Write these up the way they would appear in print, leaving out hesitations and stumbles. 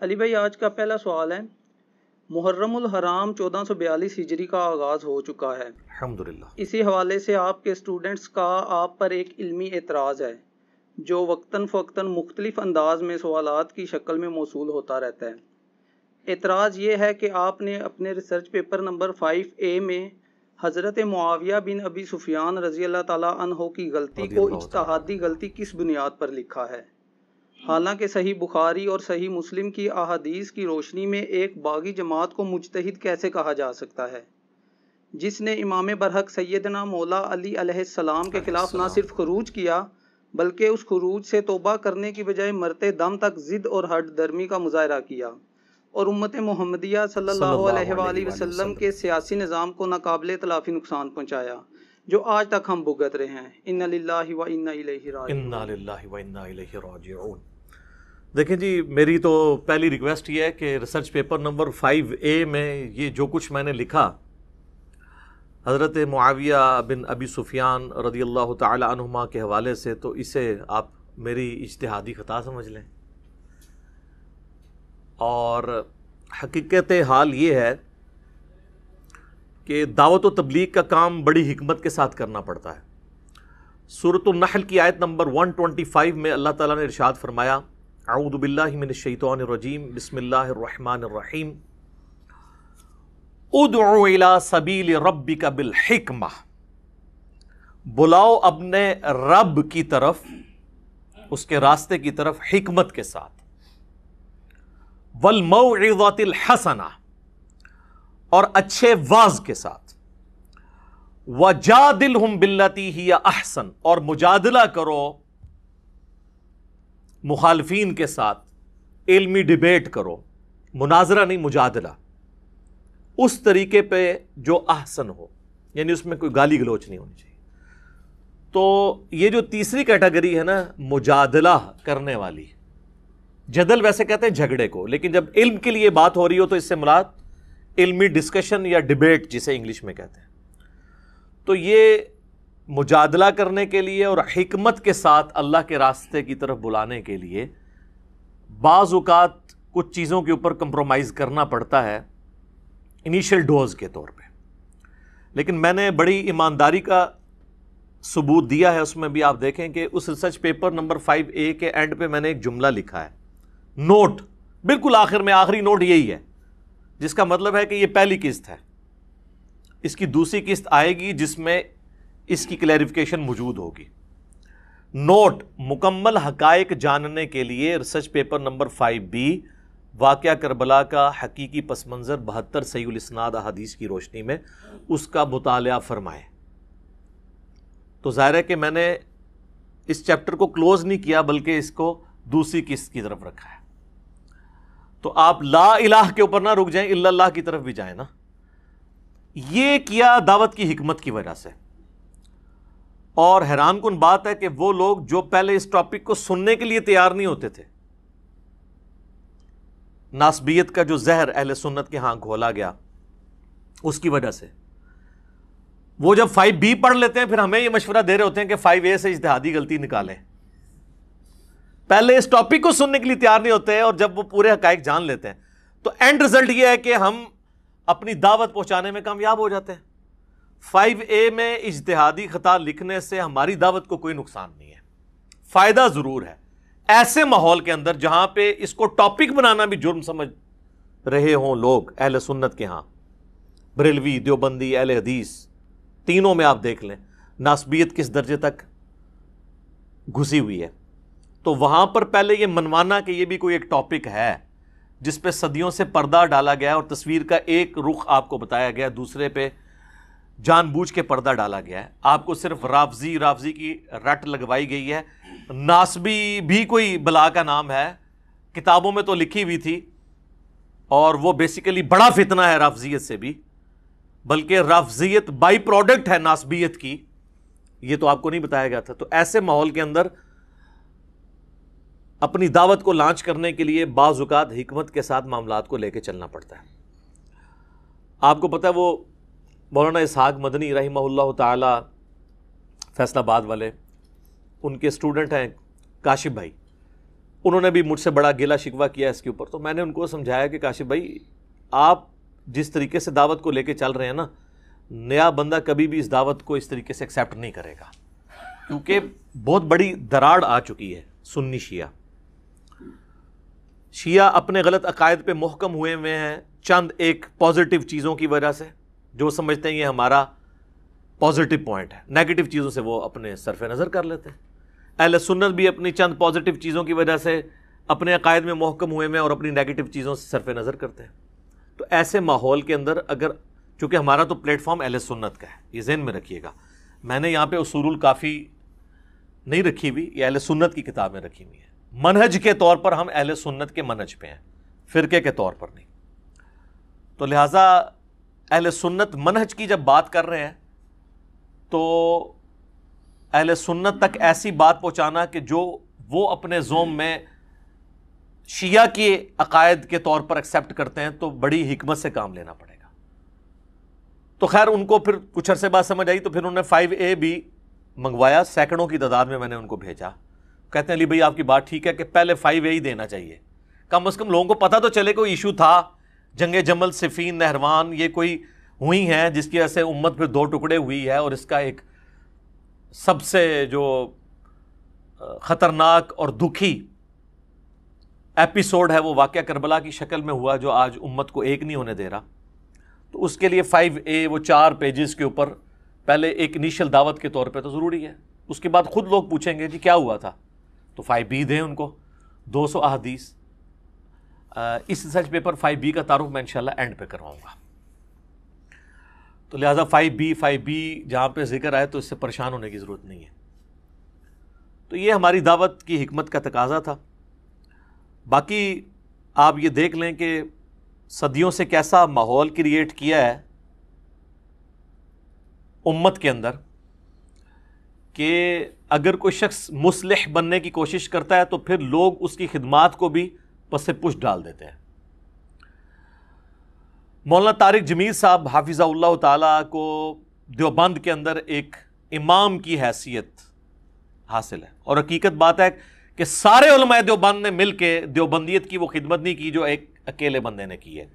علی بھائی، آج کا پہلا سوال ہے، محرم الحرام 1442 ہجری کا آغاز ہو چکا ہے الحمدللہ۔ اسی حوالے سے آپ کے اسٹوڈنٹس کا آپ پر ایک علمی اعتراض ہے جو وقتاً فوقتاً مختلف انداز میں سوالات کی شکل میں موصول ہوتا رہتا ہے۔ اعتراض یہ ہے کہ آپ نے اپنے ریسرچ پیپر نمبر 5A میں حضرت معاویہ بن ابی سفیان رضی اللہ تعالیٰ عنہ کی غلطی کو اجتہادی غلطی کس بنیاد پر لکھا ہے، حالانکہ صحیح بخاری اور صحیح مسلم کی احادیث کی روشنی میں ایک باغی جماعت کو مجتہد کیسے کہا جا سکتا ہے جس نے امام برحق سیدنا مولا علی علیہ السلام کے خلاف نہ صرف خروج کیا بلکہ اس خروج سے توبہ کرنے کی بجائے مرتے دم تک ضد اور ہٹ درمی کا مظاہرہ کیا اور امت محمدیہ صلی اللہ علیہ وآلہ وسلم کے سیاسی نظام کو ناقابل تلافی نقصان پہنچایا جو آج تک ہم بھگت رہے ہیں۔ انا للہ و انا الیہ راجعون۔ انا للہ و انا الیہ راجعون۔ دیکھیں جی، میری تو پہلی ریکویسٹ یہ ہے کہ ریسرچ پیپر نمبر 5A میں یہ جو کچھ میں نے لکھا حضرت معاویہ بن ابی سفیان رضی اللہ تعالی عنہما کے حوالے سے، تو اسے آپ میری اجتہادی خطا سمجھ لیں۔ اور حقیقت حال یہ ہے کہ دعوت و تبلیغ کا کام بڑی حکمت کے ساتھ کرنا پڑتا ہے۔ سورۃ النحل کی آیت نمبر 125 میں اللہ تعالیٰ نے ارشاد فرمایا، اعوذ باللہ من الشیطان الرجیم، بسم اللہ الرحمن الرحیم، ادع الی سبیل ربک بالحکمہ، بلاؤ اپنے رب کی طرف، اس کے راستے کی طرف حکمت کے ساتھ، والموعظۃ الحسنہ، اور اچھے واعظ کے ساتھ، وجادلہم باللتی ہی احسن، اور مجادلہ کرو مخالفین کے ساتھ، علمی ڈیبیٹ کرو، مناظرہ نہیں، مجادلہ، اس طریقے پہ جو احسن ہو، یعنی اس میں کوئی گالی گلوچ نہیں ہونی چاہیے۔ تو یہ جو تیسری کیٹیگری ہے نا، مجادلہ کرنے والی، جدل ویسے کہتے ہیں جھگڑے کو، لیکن جب علم کے لیے بات ہو رہی ہو تو اس سے مراد علمی ڈسکشن یا ڈیبیٹ جسے انگلش میں کہتے ہیں۔ تو یہ مجادلہ کرنے کے لیے اور حکمت کے ساتھ اللہ کے راستے کی طرف بلانے کے لیے بعض اوقات کچھ چیزوں کے اوپر کمپرومائز کرنا پڑتا ہے انیشل ڈوز کے طور پہ، لیکن میں نے بڑی ایمانداری کا ثبوت دیا ہے۔ اس میں بھی آپ دیکھیں کہ اس ریسرچ پیپر نمبر 5A کے اینڈ پہ میں نے ایک جملہ لکھا ہے، نوٹ، بالکل آخر میں آخری نوٹ یہی ہے، جس کا مطلب ہے کہ یہ پہلی قسط ہے، اس کی دوسری قسط آئے گی جس میں اس کی کلیریفیکیشن موجود ہوگی۔ نوٹ، مکمل حقائق جاننے کے لیے ریسرچ پیپر نمبر 5B، واقعہ کربلا کا حقیقی پس منظر 72 صحیح الاسناد احادیث کی روشنی میں اس کا مطالعہ فرمائیں۔ تو ظاہر ہے کہ میں نے اس چیپٹر کو کلوز نہیں کیا بلکہ اس کو دوسری قسط کی طرف رکھا ہے۔ تو آپ لا الہ کے اوپر نہ رک جائیں، الا اللہ کی طرف بھی جائیں نا۔ یہ کیا دعوت کی حکمت کی وجہ سے۔ اور حیران کن بات ہے کہ وہ لوگ جو پہلے اس ٹاپک کو سننے کے لیے تیار نہیں ہوتے تھے، ناسبیت کا جو زہر اہل سنت کے ہاں گھولا گیا اس کی وجہ سے، وہ جب 5B پڑھ لیتے ہیں پھر ہمیں یہ مشورہ دے رہے ہوتے ہیں کہ 5A سے اجتہادی غلطی نکالیں۔ پہلے اس ٹاپک کو سننے کے لیے تیار نہیں ہوتے اور جب وہ پورے حقائق جان لیتے ہیں تو اینڈ رزلٹ یہ ہے کہ ہم اپنی دعوت پہنچانے میں کامیاب ہو جاتے ہیں۔ 5A میں اجتہادی خطا لکھنے سے ہماری دعوت کو کوئی نقصان نہیں ہے، فائدہ ضرور ہے۔ ایسے ماحول کے اندر جہاں پہ اس کو ٹاپک بنانا بھی جرم سمجھ رہے ہوں لوگ اہل سنت کے ہاں، بریلوی، دیوبندی، اہل حدیث، تینوں میں آپ دیکھ لیں ناسبیت کس درجے تک گھسی ہوئی ہے، تو وہاں پر پہلے یہ منوانا کہ یہ بھی کوئی ایک ٹاپک ہے جس پہ صدیوں سے پردہ ڈالا گیا اور تصویر کا ایک رخ آپ کو بتایا گیا، دوسرے پہ جان بوجھ کے پردہ ڈالا گیا ہے، آپ کو صرف رافضی کی رٹ لگوائی گئی ہے۔ ناسبی بھی کوئی بلا کا نام ہے، کتابوں میں تو لکھی ہوئی تھی، اور وہ بیسیکلی بڑا فتنہ ہے رافضیت سے بھی، بلکہ رافضیت بائی پروڈکٹ ہے ناسبیت کی، یہ تو آپ کو نہیں بتایا گیا تھا۔ تو ایسے ماحول کے اندر اپنی دعوت کو لانچ کرنے کے لیے بعض اوقات حکمت کے ساتھ معاملات کو لے کے چلنا پڑتا ہے۔ آپ کو پتہ ہے وہ مولانا اسحاق مدنی رحمہ اللہ تعالی فیصل آباد والے، ان کے اسٹوڈنٹ ہیں کاشف بھائی، انہوں نے بھی مجھ سے بڑا گیلا شکوہ کیا اس کے اوپر. تو میں نے ان کو سمجھایا کہ کاشف بھائی آپ جس طریقے سے دعوت کو لے کے چل رہے ہیں نا, نیا بندہ کبھی بھی اس دعوت کو اس طریقے سے ایکسیپٹ نہیں کرے گا, کیونکہ بہت بڑی دراڑ آ چکی ہے. سنی شیعہ اپنے غلط عقائد پہ محکم ہوئے ہیں چند ایک پازیٹیو چیزوں کی وجہ سے, جو سمجھتے ہیں یہ ہمارا پازیٹیو پوائنٹ ہے, نیگیٹو چیزوں سے وہ اپنے صرف نظر کر لیتے ہیں. اہل سنت بھی اپنی چند پازیٹیو چیزوں کی وجہ سے اپنے عقائد میں محکم ہوئے ہیں اور اپنی نیگیٹو چیزوں سے صرف نظر کرتے ہیں. تو ایسے ماحول کے اندر اگر, چونکہ ہمارا تو پلیٹ فارم اہل سنت کا ہے, یہ ذہن میں رکھیے گا, میں نے یہاں پہ اصول الکافی نہیں رکھی ہوئی, یہ اہل سنت کی کتاب میں رکھی ہوئی ہے. منہج کے طور پر ہم اہل سنت کے منہج پہ ہیں, فرقے کے طور پر نہیں. تو لہٰذا اہل سنت منہج کی جب بات کر رہے ہیں تو اہل سنت تک ایسی بات پہنچانا کہ جو وہ اپنے زوم میں شیعہ کے عقائد کے طور پر ایکسیپٹ کرتے ہیں, تو بڑی حکمت سے کام لینا پڑے گا. تو خیر ان کو پھر کچھ عرصے بعد سمجھ آئی, تو پھر انہوں نے 5A بھی منگوایا, سینکڑوں کی تعداد میں نے ان کو بھیجا. کہتے ہیں علی بھائی آپ کی بات ٹھیک ہے کہ پہلے 5A ہی دینا چاہیے, کم از کم لوگوں کو پتہ تو چلے کوئی ایشو تھا, جنگ جمل, صفین, نہروان, یہ کوئی ہوئی ہیں جس کی وجہ سے امت پھر 2 ٹکڑے ہوئی ہے, اور اس کا ایک سب سے جو خطرناک اور دکھی ایپیسوڈ ہے وہ واقعہ کربلا کی شکل میں ہوا, جو آج امت کو ایک نہیں ہونے دے رہا. تو اس کے لیے 5A وہ 4 پیجز کے اوپر پہلے ایک انیشل دعوت کے طور پہ تو ضروری ہے. اس کے بعد خود لوگ پوچھیں گے جی کیا ہوا تھا, تو 5B دیں ان کو 200 احادیث. اس ریسرچ پیپر 5B کا تعارف میں انشاءاللہ اینڈ پہ کرواؤں گا. تو لہٰذا 5B جہاں پہ ذکر آئے تو اس سے پریشان ہونے کی ضرورت نہیں ہے. تو یہ ہماری دعوت کی حکمت کا تقاضا تھا. باقی آپ یہ دیکھ لیں کہ صدیوں سے کیسا ماحول کریٹ کیا ہے امت کے اندر, کہ اگر کوئی شخص مصلح بننے کی کوشش کرتا ہے تو پھر لوگ اس کی خدمات کو بھی پس پش ڈال دیتے ہیں. مولانا طارق جمیل صاحب حافظہ اللہ تعالیٰ کو دیوبند کے اندر ایک امام کی حیثیت حاصل ہے, اور حقیقت بات ہے کہ سارے علماء دیوبند نے مل کے دیوبندیت کی وہ خدمت نہیں کی جو ایک اکیلے بندے نے کی ہے.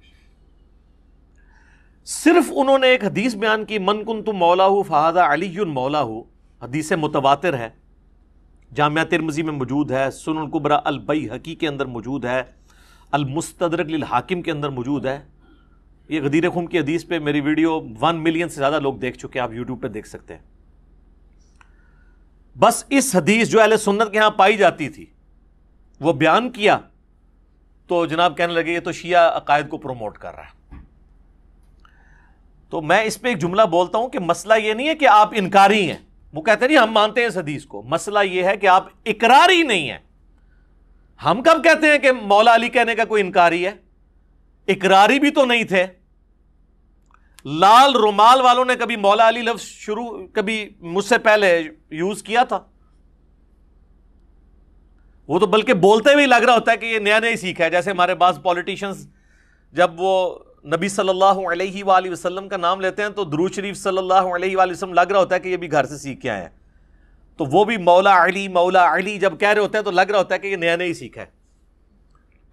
صرف انہوں نے ایک حدیث بیان کی, من کنت مولاہ فہذا علی مولاہ, حدیث متواتر ہے, جامعہ ترمذی میں موجود ہے, سنن الکبریٰ البیہقی کے اندر موجود ہے, المستدرک للحاکم کے اندر موجود ہے. یہ غدیر خم کی حدیث پہ میری ویڈیو 1 ملین سے زیادہ لوگ دیکھ چکے ہیں, آپ یوٹیوب پہ دیکھ سکتے ہیں. بس اس حدیث جو اہل سنت کے ہاں پائی جاتی تھی وہ بیان کیا تو جناب کہنے لگے یہ تو شیعہ عقائد کو پروموٹ کر رہا ہے. تو میں اس پہ ایک جملہ بولتا ہوں کہ مسئلہ یہ نہیں ہے کہ آپ انکاری ہیں, وہ کہتے ہیں نہیں ہم مانتے ہیں اس حدیث کو, مسئلہ یہ ہے کہ آپ اقراری نہیں ہیں. ہم کب کہتے ہیں کہ مولا علی کہنے کا کوئی انکاری ہے؟ اقراری بھی تو نہیں تھے. لال رومال والوں نے کبھی مولا علی لفظ کبھی مجھ سے پہلے یوز کیا تھا؟ وہ تو بلکہ بولتے ہوئے لگ رہا ہوتا ہے کہ یہ نیا نیا ہی سیکھا ہے. جیسے ہمارے بعض پولیٹیشنز جب وہ نبی صلی اللہ علیہ وآلہ وسلم کا نام لیتے ہیں تو درود شریف صلی اللہ علیہ وآلہ وسلم لگ رہا ہوتا ہے کہ یہ بھی گھر سے سیکھ کے آئے ہیں. تو وہ بھی مولا علی جب کہہ رہے ہوتے ہیں تو لگ رہا ہوتا ہے کہ یہ نیا نیا ہی سیکھا ہے.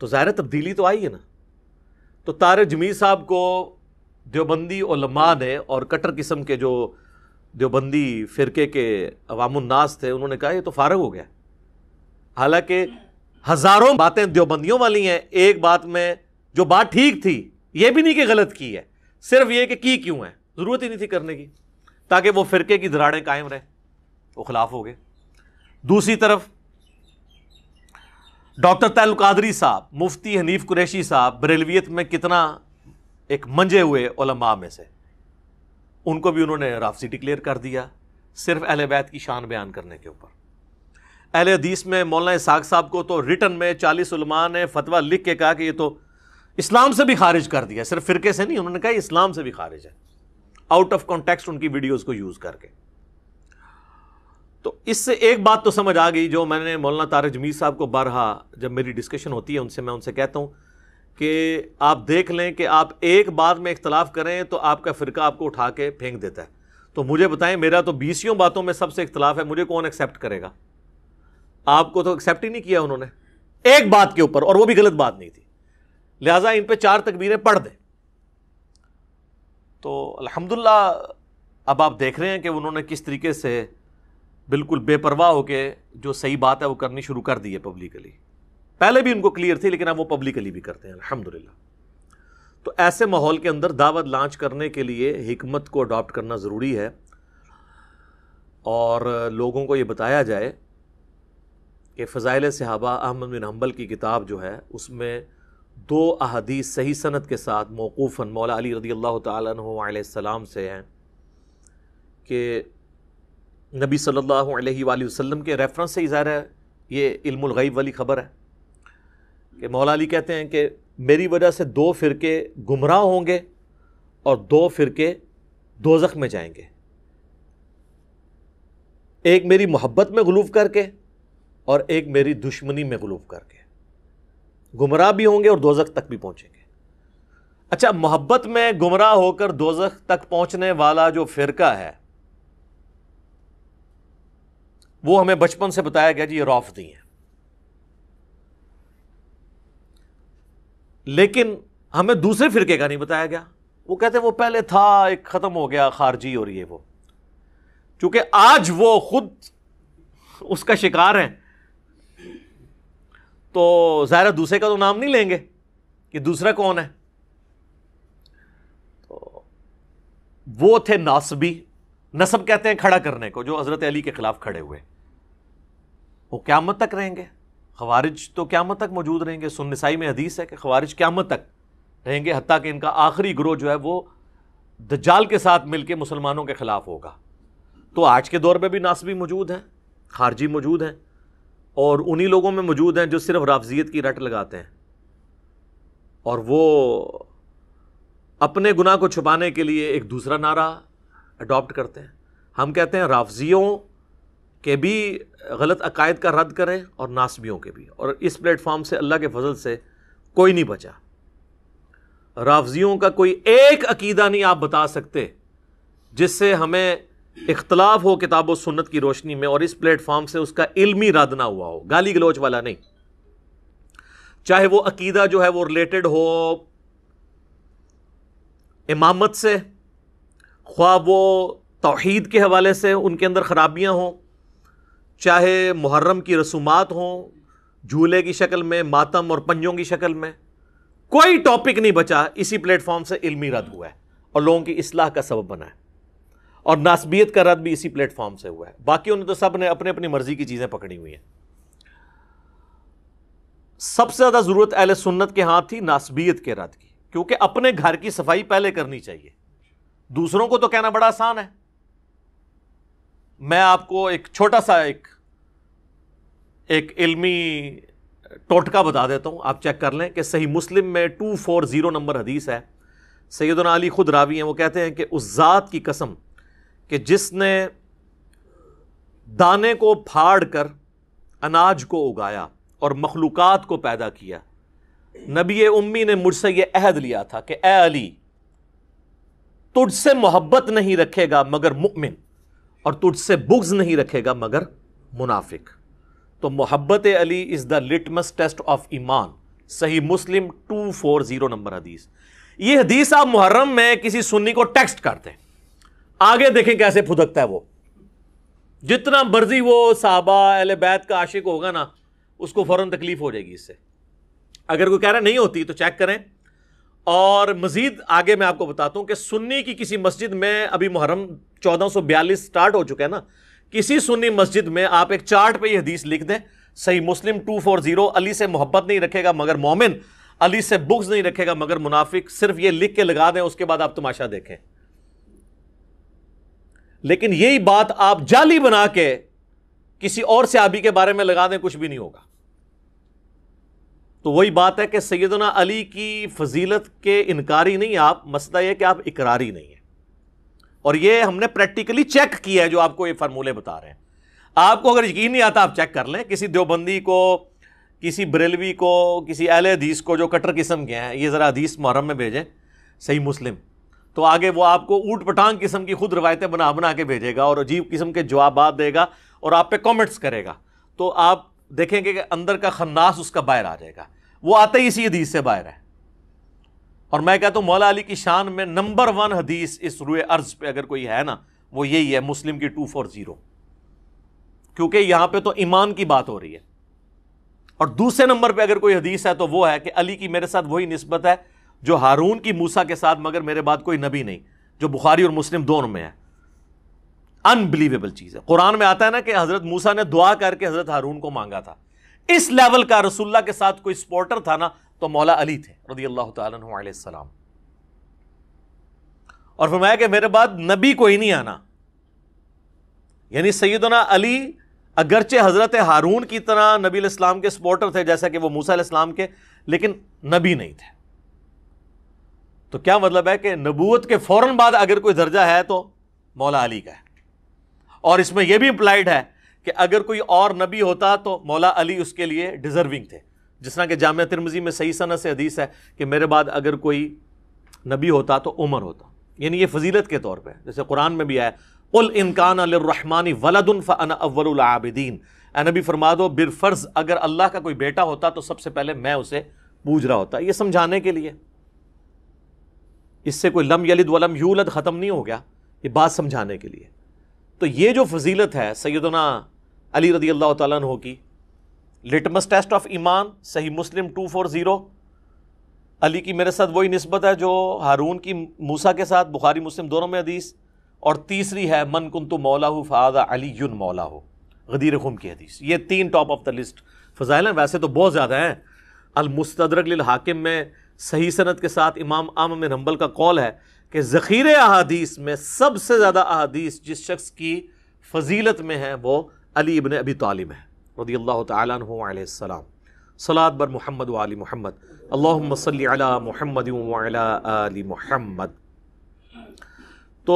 تو ظاہر تبدیلی تو آئی ہے نا. تو طارق جمیل صاحب کو دیوبندی علماء نے اور کٹر قسم کے جو دیوبندی فرقے کے عوام الناس تھے انہوں نے کہا یہ تو فارغ ہو گیا. حالانکہ ہزاروں باتیں دیوبندیوں والی ہیں, ایک بات میں جو بات ٹھیک تھی یہ بھی نہیں کہ غلط کی ہے, صرف یہ کہ کی کیوں ہے, ضرورت ہی نہیں تھی کرنے کی تاکہ وہ فرقے کی دراڑیں قائم رہیں, وہ خلاف ہو گئے. دوسری طرف ڈاکٹر طاہر القادری صاحب, مفتی حنیف قریشی صاحب بریلویت میں کتنا ایک منجے ہوئے علماء میں سے, ان کو بھی انہوں نے رافضی ڈکلیئر کر دیا صرف اہل بیت کی شان بیان کرنے کے اوپر. اہل حدیث میں مولانا اسحاق صاحب کو تو ریٹن میں 40 علماء نے فتویٰ لکھ کے کہا کہ یہ تو اسلام سے بھی خارج کر دیا, صرف فرقے سے نہیں, انہوں نے کہا یہ اسلام سے بھی خارج ہے, آؤٹ آف کانٹیکسٹ ان کی ویڈیوز کو یوز کر کے. تو اس سے ایک بات تو سمجھ آ گئی جو میں نے مولانا طارق جمیل صاحب کو بارہا جب میری ڈسکشن ہوتی ہے ان سے, میں ان سے کہتا ہوں کہ آپ دیکھ لیں کہ آپ ایک بات میں اختلاف کریں تو آپ کا فرقہ آپ کو اٹھا کے پھینک دیتا ہے. تو مجھے بتائیں, میرا تو 20 باتوں میں سب سے اختلاف ہے, مجھے کون ایکسیپٹ کرے گا؟ آپ کو تو ایکسیپٹ ہی نہیں کیا انہوں نے, ایک بات کے اوپر، اور وہ بھی غلط بات نہیں تھی، لہٰذا ان پہ 4 تکبیریں پڑھ دیں. تو الحمدللہ اب آپ دیکھ رہے ہیں کہ انہوں نے کس طریقے سے بالکل بے پرواہ ہو کے جو صحیح بات ہے وہ کرنی شروع کر دی ہے پبلکلی. پہلے بھی ان کو کلیئر تھی لیکن اب وہ پبلکلی بھی کرتے ہیں الحمدللہ. تو ایسے ماحول کے اندر دعوت لانچ کرنے کے لیے حکمت کو اڈاپٹ کرنا ضروری ہے، اور لوگوں کو یہ بتایا جائے کہ فضائل صحابہ احمد بن حنبل کی کتاب جو ہے اس میں 2 احادیث صحیح سند کے ساتھ موقوفاً مولا علی رضی اللہ تعالیٰ عنہ علیہ السلام سے ہیں کہ نبی صلی اللہ علیہ وآلہ وسلم کے ریفرنس سے ہی ظاہر ہے یہ علم الغیب والی خبر ہے کہ مولا علی کہتے ہیں کہ میری وجہ سے 2 فرقے گمراہ ہوں گے اور 2 فرقے دوزخ میں جائیں گے، ایک میری محبت میں غلوف کر کے اور ایک میری دشمنی میں غلوف کر کے. گمراہ بھی ہوں گے اور دوزخ تک بھی پہنچیں گے. اچھا، محبت میں گمراہ ہو کر دوزخ تک پہنچنے والا جو فرقہ ہے وہ ہمیں بچپن سے بتایا گیا جی یہ رافضی ہیں، لیکن ہمیں دوسرے فرقے کا نہیں بتایا گیا. وہ کہتے ہیں وہ پہلے تھا، ایک ختم ہو گیا، خارجی اور یہ وہ. چونکہ آج وہ خود اس کا شکار ہیں تو ظاہر دوسرے کا تو نام نہیں لیں گے کہ دوسرا کون ہے. تو وہ تھے ناصبی. نسب کہتے ہیں کھڑا کرنے کو، جو حضرت علی کے خلاف کھڑے ہوئے، وہ قیامت تک رہیں گے. خوارج تو قیامت تک موجود رہیں گے. سنن نسائی میں حدیث ہے کہ خوارج قیامت تک رہیں گے، حتیٰ کہ ان کا آخری گروہ جو ہے وہ دجال کے ساتھ مل کے مسلمانوں کے خلاف ہوگا. تو آج کے دور میں بھی ناصبی موجود ہیں، خارجی موجود ہیں، اور انہی لوگوں میں موجود ہیں جو صرف رافضیت کی رٹ لگاتے ہیں اور وہ اپنے گناہ کو چھپانے کے لیے ایک دوسرا نعرہ اڈاپٹ کرتے ہیں. ہم کہتے ہیں رافضیوں کے بھی غلط عقائد کا رد کریں اور ناصبیوں کے بھی، اور اس پلیٹ فارم سے اللہ کے فضل سے کوئی نہیں بچا. رافضیوں کا کوئی ایک عقیدہ نہیں آپ بتا سکتے جس سے ہمیں اختلاف ہو کتاب و سنت کی روشنی میں، اور اس پلیٹ فارم سے اس کا علمی رد نہ ہوا ہو، گالی گلوچ والا نہیں. چاہے وہ عقیدہ جو ہے وہ ریلیٹڈ ہو امامت سے، خواہ وہ توحید کے حوالے سے ان کے اندر خرابیاں ہوں، چاہے محرم کی رسومات ہوں جھولے کی شکل میں، ماتم اور پنجوں کی شکل میں، کوئی ٹاپک نہیں بچا اسی پلیٹ فارم سے علمی رد ہوا ہے اور لوگوں کی اصلاح کا سبب بنا ہے. اور ناسبیت کا رد بھی اسی پلیٹ فارم سے ہوا ہے. باقیوں نے تو سب نے اپنے اپنی مرضی کی چیزیں پکڑی ہوئی ہیں. سب سے زیادہ ضرورت اہل سنت کے ہاں تھی ناسبیت کے رد کی، کیونکہ اپنے گھر کی صفائی پہلے کرنی چاہیے. دوسروں کو تو کہنا بڑا آسان ہے. میں آپ کو ایک چھوٹا سا ایک علمی ٹوٹکا بتا دیتا ہوں، آپ چیک کر لیں کہ صحیح مسلم میں 240 نمبر حدیث ہے. سیدنا علی خود راوی ہیں، وہ کہتے ہیں کہ اس ذات کی قسم کہ جس نے دانے کو پھاڑ کر اناج کو اگایا اور مخلوقات کو پیدا کیا، نبی امی نے مجھ سے یہ عہد لیا تھا کہ اے علی، تجھ سے محبت نہیں رکھے گا مگر مؤمن، اور تجھ سے بغض نہیں رکھے گا مگر منافق. تو محبت علی از دا لٹمس ٹیسٹ آف ایمان. صحیح مسلم 240 نمبر حدیث. یہ حدیث آپ محرم میں کسی سنی کو ٹیکسٹ کرتے ہیں، آگے دیکھیں کیسے پھدکتا ہے. وہ جتنا مرضی وہ صحابہ اہل بیت کا عاشق ہوگا نا، اس کو فوراً تکلیف ہو جائے گی اس سے. اگر کوئی کہہ رہا نہیں ہوتی تو چیک کریں. اور مزید آگے میں آپ کو بتاتا ہوں کہ سنی کی کسی مسجد میں، ابھی محرم 1442 سٹارٹ ہو چکا ہے نا، کسی سنی مسجد میں آپ ایک چارٹ پہ یہ حدیث لکھ دیں، صحیح مسلم 240، علی سے محبت نہیں رکھے گا مگر مومن، علی سے بغض نہیں رکھے گا مگر منافق. صرف یہ لکھ کے لگا دیں، اس کے بعد آپ تماشا دیکھیں. لیکن یہی بات آپ جعلی بنا کے کسی اور صحابی کے بارے میں لگا دیں، کچھ بھی نہیں ہوگا. تو وہی بات ہے کہ سیدنا علی کی فضیلت کے انکاری نہیں آپ، مسئلہ یہ کہ آپ اقراری نہیں ہیں. اور یہ ہم نے پریکٹیکلی چیک کیا ہے جو آپ کو یہ فارمولے بتا رہے ہیں. آپ کو اگر یقین نہیں آتا آپ چیک کر لیں، کسی دیوبندی کو، کسی بریلوی کو، کسی اہل حدیث کو جو کٹر قسم کے ہیں، یہ ذرا حدیث محرم میں بھیجیں صحیح مسلم، تو آگے وہ آپ کو اوٹ پٹانگ قسم کی خود روایتیں بنا بنا کے بھیجے گا اور عجیب قسم کے جوابات دے گا اور آپ پہ کامنٹس کرے گا. تو آپ دیکھیں گے کہ اندر کا خناس اس کا باہر آ جائے گا، وہ آتے ہی اسی حدیث سے باہر ہے۔ اور میں کہتا ہوں مولا علی کی شان میں نمبر 1 حدیث اس روئے ارض پہ اگر کوئی ہے نا، وہ یہی ہے، مسلم کی 240، کیونکہ یہاں پہ تو ایمان کی بات ہو رہی ہے۔ اور دوسرے نمبر پہ اگر کوئی حدیث ہے تو وہ ہے کہ علی کی میرے ساتھ وہی نسبت ہے جو ہارون کی موسیٰ کے ساتھ، مگر میرے بعد کوئی نبی نہیں، جو بخاری اور مسلم دونوں میں ہے۔ انبلیویبل چیز ہے، قرآن میں آتا ہے نا کہ حضرت موسیٰ نے دعا کر کے حضرت ہارون کو مانگا تھا۔ اس لیول کا رسول اللہ کے ساتھ کوئی سپورٹر تھا نا تو مولا علی تھے رضی اللہ تعالیٰ عنہ علیہ السلام۔ اور فرمایا کہ میرے بعد نبی کوئی نہیں آنا، یعنی سیدنا علی اگرچہ حضرت ہارون کی طرح نبی علیہ السلام کے سپورٹر تھے جیسا کہ وہ موسیٰ علیہ السلام کے، لیکن نبی نہیں تھے۔ تو کیا مطلب ہے کہ نبوت کے فوراً بعد اگر کوئی درجہ ہے تو مولا علی کا ہے۔ اور اس میں یہ بھی امپلائڈ ہے کہ اگر کوئی اور نبی ہوتا تو مولا علی اس کے لیے ڈیزرونگ تھے، جس طرح کہ جامعہ ترمذی میں صحیح سند سے حدیث ہے کہ میرے بعد اگر کوئی نبی ہوتا تو عمر ہوتا، یعنی یہ فضیلت کے طور پہ، جیسے قرآن میں بھی ہے قل ان کان للرحمن ولد فانا اول العابدین، اے نبی فرما دو بالفرض اگر اللہ کا کوئی بیٹا ہوتا تو سب سے پہلے میں اسے پوج رہا ہوتا۔ یہ سمجھانے کے لیے، اس سے کوئی لم یلد ولم یولد ختم نہیں ہو گیا، یہ بات سمجھانے کے لیے۔ تو یہ جو فضیلت ہے سیدنا علی رضی اللہ تعالیٰ عنہ کی، لٹمس ٹیسٹ آف ایمان، صحیح مسلم 240، علی کی میرے ساتھ وہی نسبت ہے جو ہارون کی موسیٰ کے ساتھ، بخاری مسلم دونوں میں حدیث۔ اور تیسری ہے من کنت مولا فہذا علی مولا، غدیر خم کی حدیث۔ یہ 3 ٹاپ آف دا لسٹ فضائل ہیں، ویسے تو بہت زیادہ ہیں۔ المستدرک للحاکم میں صحیح سند کے ساتھ امام احمد بن حنبل کا قول ہے کہ ذخیرے احادیث میں سب سے زیادہ احادیث جس شخص کی فضیلت میں ہے وہ علی ابن ابی طالب ہے رضی اللہ تعالیٰ عنہ علیہ السلام۔ صلاۃ بر محمد و آل محمد، اللہم صلی علی محمد و علی آل محمد۔ تو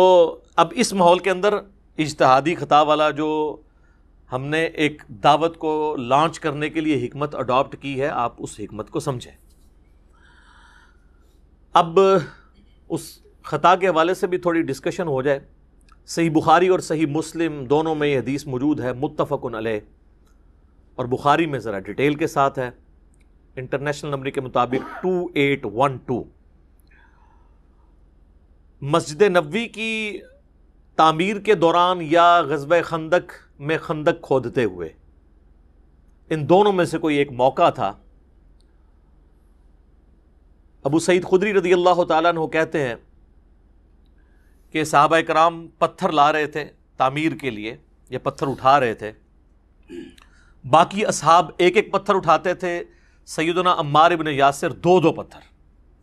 اب اس ماحول کے اندر اجتہادی خطا والا جو ہم نے ایک دعوت کو لانچ کرنے کے لیے حکمت اڈاپٹ کی ہے، آپ اس حکمت کو سمجھیں۔ اب اس خطا کے حوالے سے بھی تھوڑی ڈسکشن ہو جائے۔ صحیح بخاری اور صحیح مسلم دونوں میں یہ حدیث موجود ہے، متفق علیہ، اور بخاری میں ذرا ڈیٹیل کے ساتھ ہے، انٹرنیشنل نمبر کے مطابق 2812۔ مسجد نبوی کی تعمیر کے دوران یا غزوہ خندق میں خندق کھودتے ہوئے، ان دونوں میں سے کوئی ایک موقع تھا۔ ابو سعید خدری رضی اللہ تعالیٰ عنہ کہتے ہیں کہ صحابہ کرام پتھر لا رہے تھے تعمیر کے لیے، یا پتھر اٹھا رہے تھے، باقی اصحاب ایک ایک پتھر اٹھاتے تھے، سیدنا عمار ابن یاسر 2 پتھر،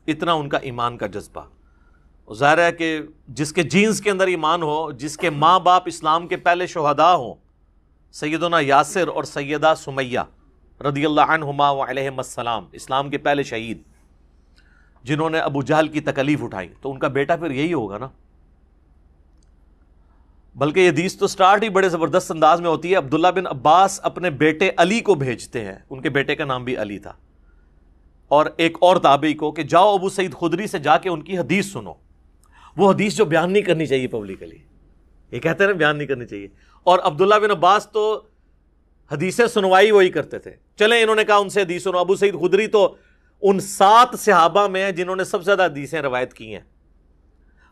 اتنا ان کا ایمان کا جذبہ۔ ظاہر ہے کہ جس کے جینز کے اندر ایمان ہو، جس کے ماں باپ اسلام کے پہلے شہداء ہوں، سیدنا یاسر اور سیدہ سمیہ رضی اللہ عنہما و علیہم السلام، اسلام کے پہلے شہید جنہوں نے ابو جہل کی تکلیف اٹھائی، تو ان کا بیٹا پھر یہی ہوگا نا۔ بلکہ یہ حدیث تو سٹارٹ ہی بڑے زبردست انداز میں ہوتی ہے۔ عبداللہ بن عباس اپنے بیٹے علی کو بھیجتے ہیں، ان کے بیٹے کا نام بھی علی تھا، اور ایک اور تابعی کو کہ جاؤ ابو سعید خدری سے جا کے ان کی حدیث سنو، وہ حدیث جو بیان نہیں کرنی چاہیے پبلکلی، یہ کہتے ہیں نا بیان نہیں کرنی چاہیے۔ اور عبداللہ بن عباس تو حدیثیں سنوائی وہی کرتے تھے، چلیں انہوں نے کہا ان سے حدیث سنو۔ ابو سعید خدری تو ان 7 صحابہ میں ہیں جنہوں نے سب سے زیادہ حدیثیں روایت کی ہیں،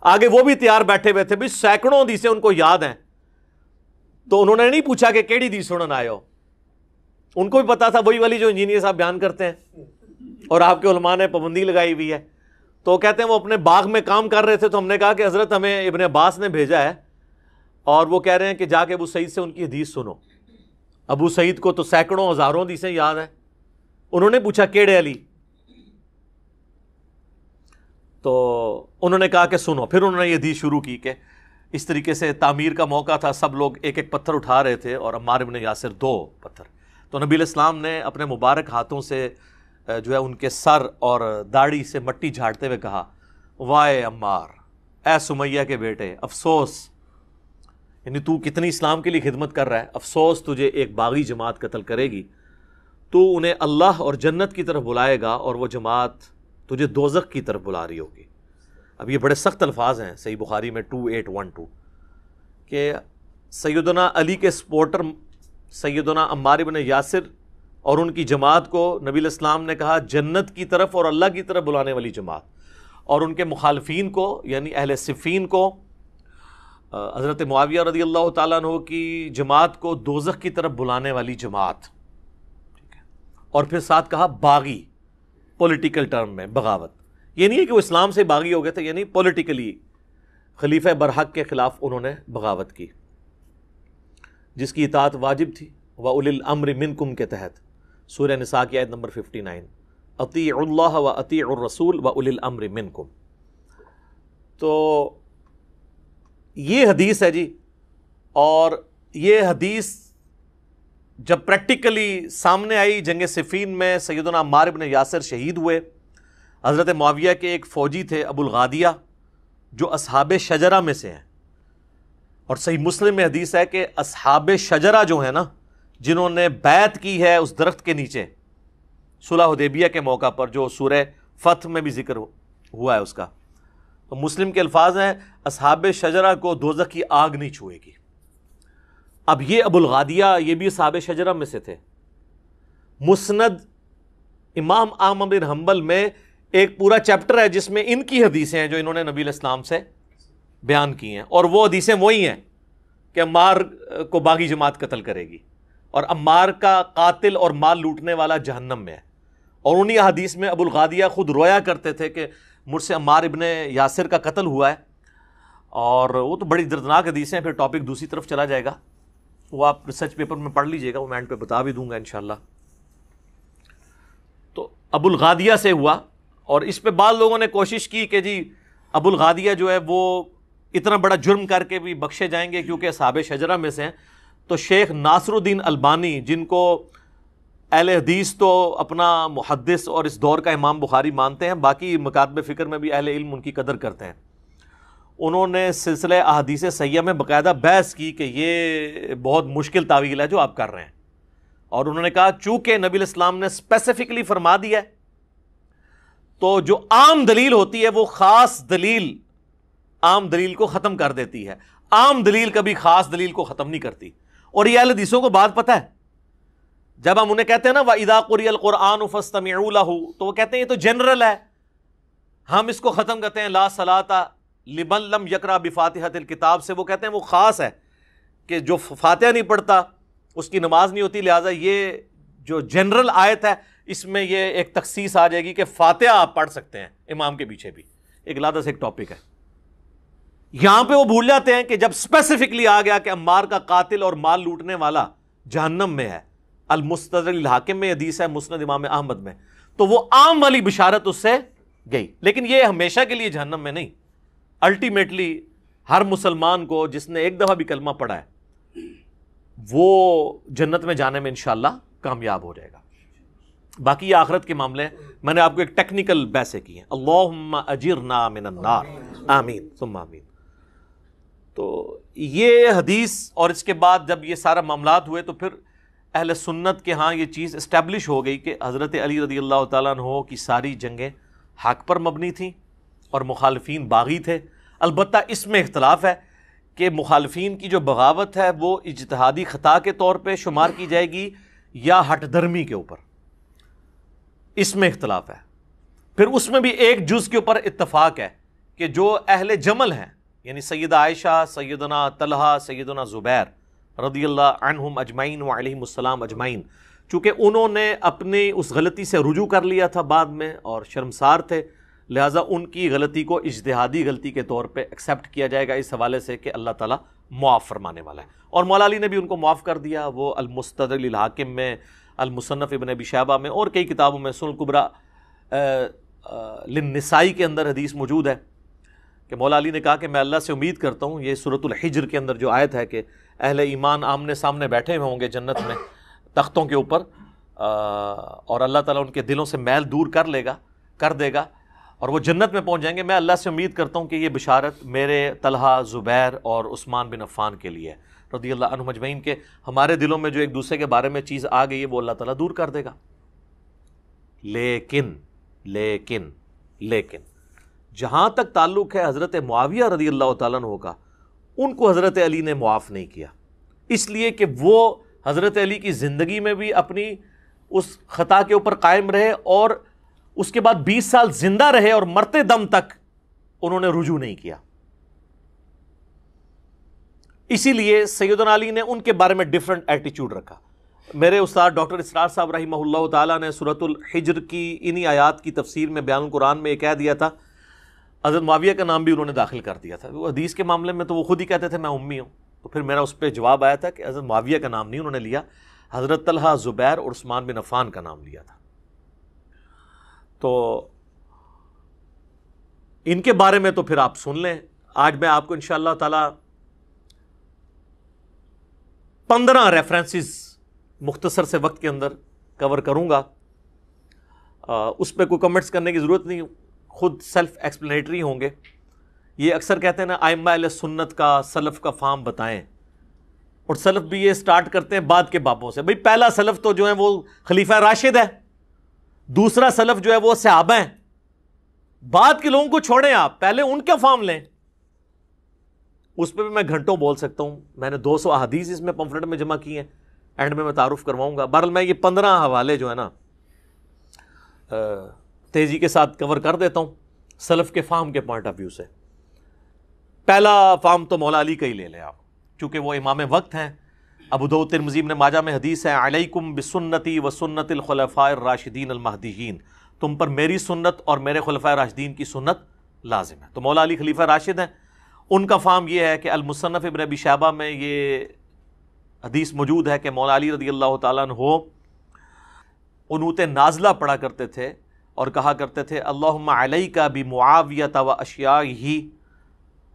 آگے وہ بھی تیار بیٹھے ہوئے تھے، بھی سینکڑوں حدیثیں ان کو یاد ہیں، تو انہوں نے نہیں پوچھا کہ کیڑی حدیث سنن آئے ہو، ان کو بھی پتا تھا وہی والی جو انجینئر صاحب بیان کرتے ہیں، اور آپ کے علماء نے پابندی لگائی ہوئی ہے۔ تو کہتے ہیں وہ اپنے باغ میں کام کر رہے تھے، تو ہم نے کہا کہ حضرت ہمیں ابن عباس نے بھیجا ہے، اور وہ کہہ رہے ہیں کہ جا کے ابو سعید سے ان کی حدیث سنو۔ ابو سعید کو تو سینکڑوں ہزاروں حدیثیں یاد ہیں، انہوں نے پوچھا کیڑے علی، تو انہوں نے کہا کہ سنو۔ پھر انہوں نے یہ حدیث شروع کی کہ اس طریقے سے تعمیر کا موقع تھا، سب لوگ ایک ایک پتھر اٹھا رہے تھے، اور عمار ابن یاسر 2 پتھر۔ تو نبی علیہ السلام نے اپنے مبارک ہاتھوں سے جو ہے ان کے سر اور داڑھی سے مٹی جھاڑتے ہوئے کہا، وائے عمار، اے سمیہ کے بیٹے، افسوس، یعنی تو کتنی اسلام کے لیے خدمت کر رہا ہے، افسوس تجھے ایک باغی جماعت قتل کرے گی، تو انہیں اللہ اور جنت کی طرف بلائے گا، اور وہ جماعت تجھے دوزخ کی طرف بلا رہی ہوگی۔ اب یہ بڑے سخت الفاظ ہیں صحیح بخاری میں 2812 کہ سیدنا علی کے سپورٹر سیدنا عمار بن یاسر اور ان کی جماعت کو نبی علیہ السلام نے کہا جنت کی طرف اور اللہ کی طرف بلانے والی جماعت، اور ان کے مخالفین کو یعنی اہل صفین کو، حضرت معاویہ رضی اللہ تعالیٰ عنہ کی جماعت کو دوزخ کی طرف بلانے والی جماعت، اور پھر ساتھ کہا باغی، پولیٹیکل ٹرم میں بغاوت، یہ نہیں ہے کہ وہ اسلام سے باغی ہو گئے تھے، یعنی پولیٹیکلی خلیفہ برحق کے خلاف انہوں نے بغاوت کی، جس کی اطاعت واجب تھی وَأُولِي الْأَمْرِ مِنْكُمْ کے تحت، سورہ نساء کی آیت نمبر 59، اطیعوا اللہ واطیعوا الرسول وَأُولِي الْأَمْرِ مِنْكُمْ۔ تو یہ حدیث ہے جی، اور یہ حدیث جب پریکٹیکلی سامنے آئی جنگ صفین میں سیدنا عمار بن یاسر شہید ہوئے، حضرت معاویہ کے ایک فوجی تھے ابو الغادیہ جو اصحاب شجرہ میں سے ہیں، اور صحیح مسلم میں حدیث ہے کہ اصحاب شجرہ جو ہیں نا، جنہوں نے بیعت کی ہے اس درخت کے نیچے صلح حدیبیہ کے موقع پر، جو سورہ فتح میں بھی ذکر ہوا ہے اس کا، تو مسلم کے الفاظ ہیں اصحاب شجرہ کو دوزخ کی آگ نہیں چھوئے گی۔ اب یہ ابو الغادیہ یہ بھی اصحاب شجرہ میں سے تھے۔ مسند امام احمد بن حنبل میں ایک پورا چیپٹر ہے جس میں ان کی حدیثیں ہیں جو انہوں نے نبی علیہ السلام سے بیان کی ہیں، اور وہ حدیثیں وہی ہیں کہ عمار کو باغی جماعت قتل کرے گی، اور عمار کا قاتل اور مال لوٹنے والا جہنم میں ہے، اور انہی حدیث میں ابو الغادیہ خود رویا کرتے تھے کہ مجھ سے عمار ابن یاسر کا قتل ہوا ہے، اور وہ تو بڑی دردناک حدیثیں ہیں، پھر ٹاپک دوسری طرف چلا جائے گا، وہ آپ ریسرچ پیپر میں پڑھ لیجئے گا، وہ میں اینڈ پہ بتا بھی دوں گا انشاءاللہ۔ تو ابو الغادیہ سے ہوا، اور اس پہ بعض لوگوں نے کوشش کی کہ جی ابو الغادیہ جو ہے وہ اتنا بڑا جرم کر کے بھی بخشے جائیں گے کیونکہ اصحاب شجرہ میں سے ہیں، تو شیخ ناصر الدین البانی جن کو اہل حدیث تو اپنا محدث اور اس دور کا امام بخاری مانتے ہیں، باقی مکاتب فکر میں بھی اہل علم ان کی قدر کرتے ہیں، انہوں نے سلسلہ احادیث صحیحہ میں باقاعدہ بحث کی کہ یہ بہت مشکل تعویل ہے جو آپ کر رہے ہیں، اور انہوں نے کہا چونکہ نبی علیہ السلام نے اسپیسیفکلی فرما دیا ہے تو جو عام دلیل ہوتی ہے وہ خاص دلیل عام دلیل کو ختم کر دیتی ہے، عام دلیل کبھی خاص دلیل کو ختم نہیں کرتی، اور یہ اہل حدیثوں کو بات پتہ ہے۔ جب ہم انہیں کہتے ہیں نا وَإِذَا قُرِئَ الْقُرْآنُ فَاسْتَمِعُوا لَهُ، تو وہ کہتے ہیں یہ تو جنرل ہے، ہم اس کو ختم کرتے ہیں لا صلاۃ لمن لم یقرأ بفاتحۃ الکتاب سے، وہ کہتے ہیں وہ خاص ہے کہ جو فاتحہ نہیں پڑھتا اس کی نماز نہیں ہوتی، لہٰذا یہ جو جنرل آیت ہے اس میں یہ ایک تخصیص آ جائے گی کہ فاتحہ آپ پڑھ سکتے ہیں امام کے پیچھے بھی، ایک علیحدہ سے ایک ٹاپک ہے۔ یہاں پہ وہ بھول جاتے ہیں کہ جب اسپیسیفکلی آ گیا کہ عمار کا قاتل اور مال لوٹنے والا جہنم میں ہے، المستدرک الحاکم میں حدیث ہے، مسند امام احمد میں، تو وہ عام والی بشارت اس سے گئی، لیکن یہ ہمیشہ کے لیے جہنم میں نہیں، الٹیمیٹلی ہر مسلمان کو جس نے ایک دفعہ بھی کلمہ پڑھا ہے وہ جنت میں جانے میں انشاءاللہ کامیاب ہو جائے گا۔ باقی یہ آخرت کے معاملے ہیں، میں نے آپ کو ایک ٹیکنیکل بحثیں کی ہیں، اللہم اجرنا من النار، آمین ثم آمین۔ تو یہ حدیث، اور اس کے بعد جب یہ سارا معاملات ہوئے تو پھر اہل سنت کے ہاں یہ چیز اسٹیبلش ہو گئی کہ حضرت علی رضی اللہ تعالیٰ عنہ کی ساری جنگیں حق پر مبنی تھیں اور مخالفین باغی تھے۔ البتہ اس میں اختلاف ہے کہ مخالفین کی جو بغاوت ہے وہ اجتہادی خطا کے طور پہ شمار کی جائے گی یا ہٹ درمی کے اوپر، اس میں اختلاف ہے۔ پھر اس میں بھی ایک جز کے اوپر اتفاق ہے کہ جو اہل جمل ہیں، یعنی سیدہ عائشہ، سیدنا طلحہ، سیدنا زبیر رضی اللہ عنہم اجمعین وعلیہم السلام اجمعین، چونکہ انہوں نے اپنی اس غلطی سے رجوع کر لیا تھا بعد میں اور شرمسار تھے، لہٰذا ان کی غلطی کو اجتہادی غلطی کے طور پہ ایکسیپٹ کیا جائے گا اس حوالے سے کہ اللہ تعالیٰ معاف فرمانے والا ہے، اور مولا علی نے بھی ان کو معاف کر دیا۔ وہ المستدرک للحاکم میں، المصنف ابن ابی شیبہ میں اور کئی کتابوں میں، سنن الکبریٰ للنسائی کے اندر حدیث موجود ہے کہ مولا علی نے کہا کہ میں اللہ سے امید کرتا ہوں، یہ سورۃ الحجر کے اندر جو آیت ہے کہ اہل ایمان آمنے سامنے بیٹھے ہوئے ہوں گے جنت میں تختوں کے اوپر، اور اللہ تعالیٰ ان کے دلوں سے میل دور کر دے گا اور وہ جنت میں پہنچ جائیں گے۔ میں اللہ سے امید کرتا ہوں کہ یہ بشارت میرے طلحہ، زبیر اور عثمان بن عفان کے لیے رضی اللہ عنہم اجمعین، کے ہمارے دلوں میں جو ایک دوسرے کے بارے میں چیز آ گئی ہے وہ اللہ تعالیٰ دور کر دے گا۔ لیکن جہاں تک تعلق ہے حضرت معاویہ رضی اللہ تعالیٰ عنہ کا، ان کو حضرت علی نے معاف نہیں کیا، اس لیے کہ وہ حضرت علی کی زندگی میں بھی اپنی اس خطا کے اوپر قائم رہے اور اس کے بعد 20 سال زندہ رہے اور مرتے دم تک انہوں نے رجوع نہیں کیا. اسی لیے سیدنا علی نے ان کے بارے میں ڈیفرنٹ ایٹیچیوڈ رکھا. میرے استاد ڈاکٹر اسرار صاحب رحمہ اللہ تعالیٰ نے سورۃ الحجر کی انہی آیات کی تفسیر میں بیان القرآن میں یہ کہہ دیا تھا. حضرت معاویہ کا نام بھی انہوں نے داخل کر دیا تھا. وہ حدیث کے معاملے میں تو وہ خود ہی کہتے تھے میں امی ہوں. تو پھر میرا اس پہ جواب آیا تھا کہ حضرت معاویہ کا نام نہیں انہوں نے لیا, حضرت طلحہ, زبیر اور عثمان بن عفان کا نام لیا تھا. تو ان کے بارے میں تو پھر آپ سن لیں. آج میں آپ کو انشاءاللہ تعالی 15 ریفرنسز مختصر سے وقت کے اندر کور کروں گا. اس پہ کوئی کمنٹس کرنے کی ضرورت نہیں, خود سیلف ایکسپلینیٹری ہوں گے. یہ اکثر کہتے ہیں نا ائمہ اہل سنت کا سلف کا فام بتائیں, اور سلف بھی یہ سٹارٹ کرتے ہیں بعد کے بابوں سے. بھئی پہلا سلف تو جو ہے وہ خلیفہ راشد ہے, دوسرا سلف جو ہے وہ صحابہ ہیں. بعد کے لوگوں کو چھوڑیں, آپ پہلے ان کا فارم لیں. اس پہ بھی میں گھنٹوں بول سکتا ہوں. میں نے 200 احادیث اس میں پمفلٹ میں جمع کی ہیں, اینڈ میں تعارف کرواؤں گا. بہرحال میں یہ 15 حوالے جو ہے نا تیزی کے ساتھ کور کر دیتا ہوں سلف کے فہم کے پوائنٹ آف ویو سے. پہلا فہم تو مولا علی کا ہی لے لیں آپ, چونکہ وہ امام وقت ہیں. ابو داؤد ترمذی ابن ماجہ میں حدیث ہے, علیکم بسنتی و سنت الخلفاء الراشدین المہدیین, تم پر میری سنت اور میرے خلفاء راشدین کی سنت لازم ہے. تو مولا علی خلیفہ راشد ہیں. ان کا فہم یہ ہے کہ المصنف ابن ابی شیبہ میں یہ حدیث موجود ہے کہ مولا علی رضی اللہ تعالیٰ عنہ قنوت نازلہ پڑھا کرتے تھے اور کہا کرتے تھے اللہم علیک بمعاویہ و اشیاءہ,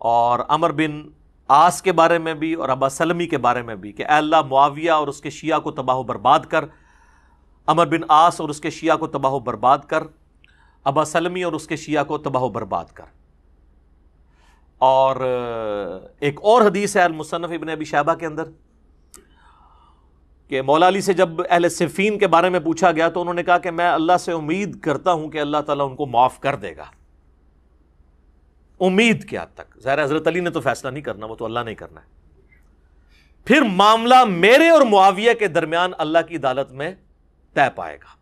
اور عمر بن عاص کے بارے میں بھی اور ابا سلمی کے بارے میں بھی کہ اے اللہ معاویہ اور اس کے شیعہ کو تباہ و برباد کر, عمر بن عاص اور اس کے شیعہ کو تباہ و برباد کر, ابا سلمی اور اس کے شیعہ کو تباہ و برباد کر. اور ایک اور حدیث ہے المصنف ابن ابی شیبہ کے اندر کہ مولا علی سے جب اہل صفین کے بارے میں پوچھا گیا تو انہوں نے کہا کہ میں اللہ سے امید کرتا ہوں کہ اللہ تعالیٰ ان کو معاف کر دے گا. امید کیا تک, ظاہر حضرت علی نے تو فیصلہ نہیں کرنا, وہ تو اللہ نے کرنا ہے. پھر معاملہ میرے اور معاویہ کے درمیان اللہ کی عدالت میں طے پائے گا.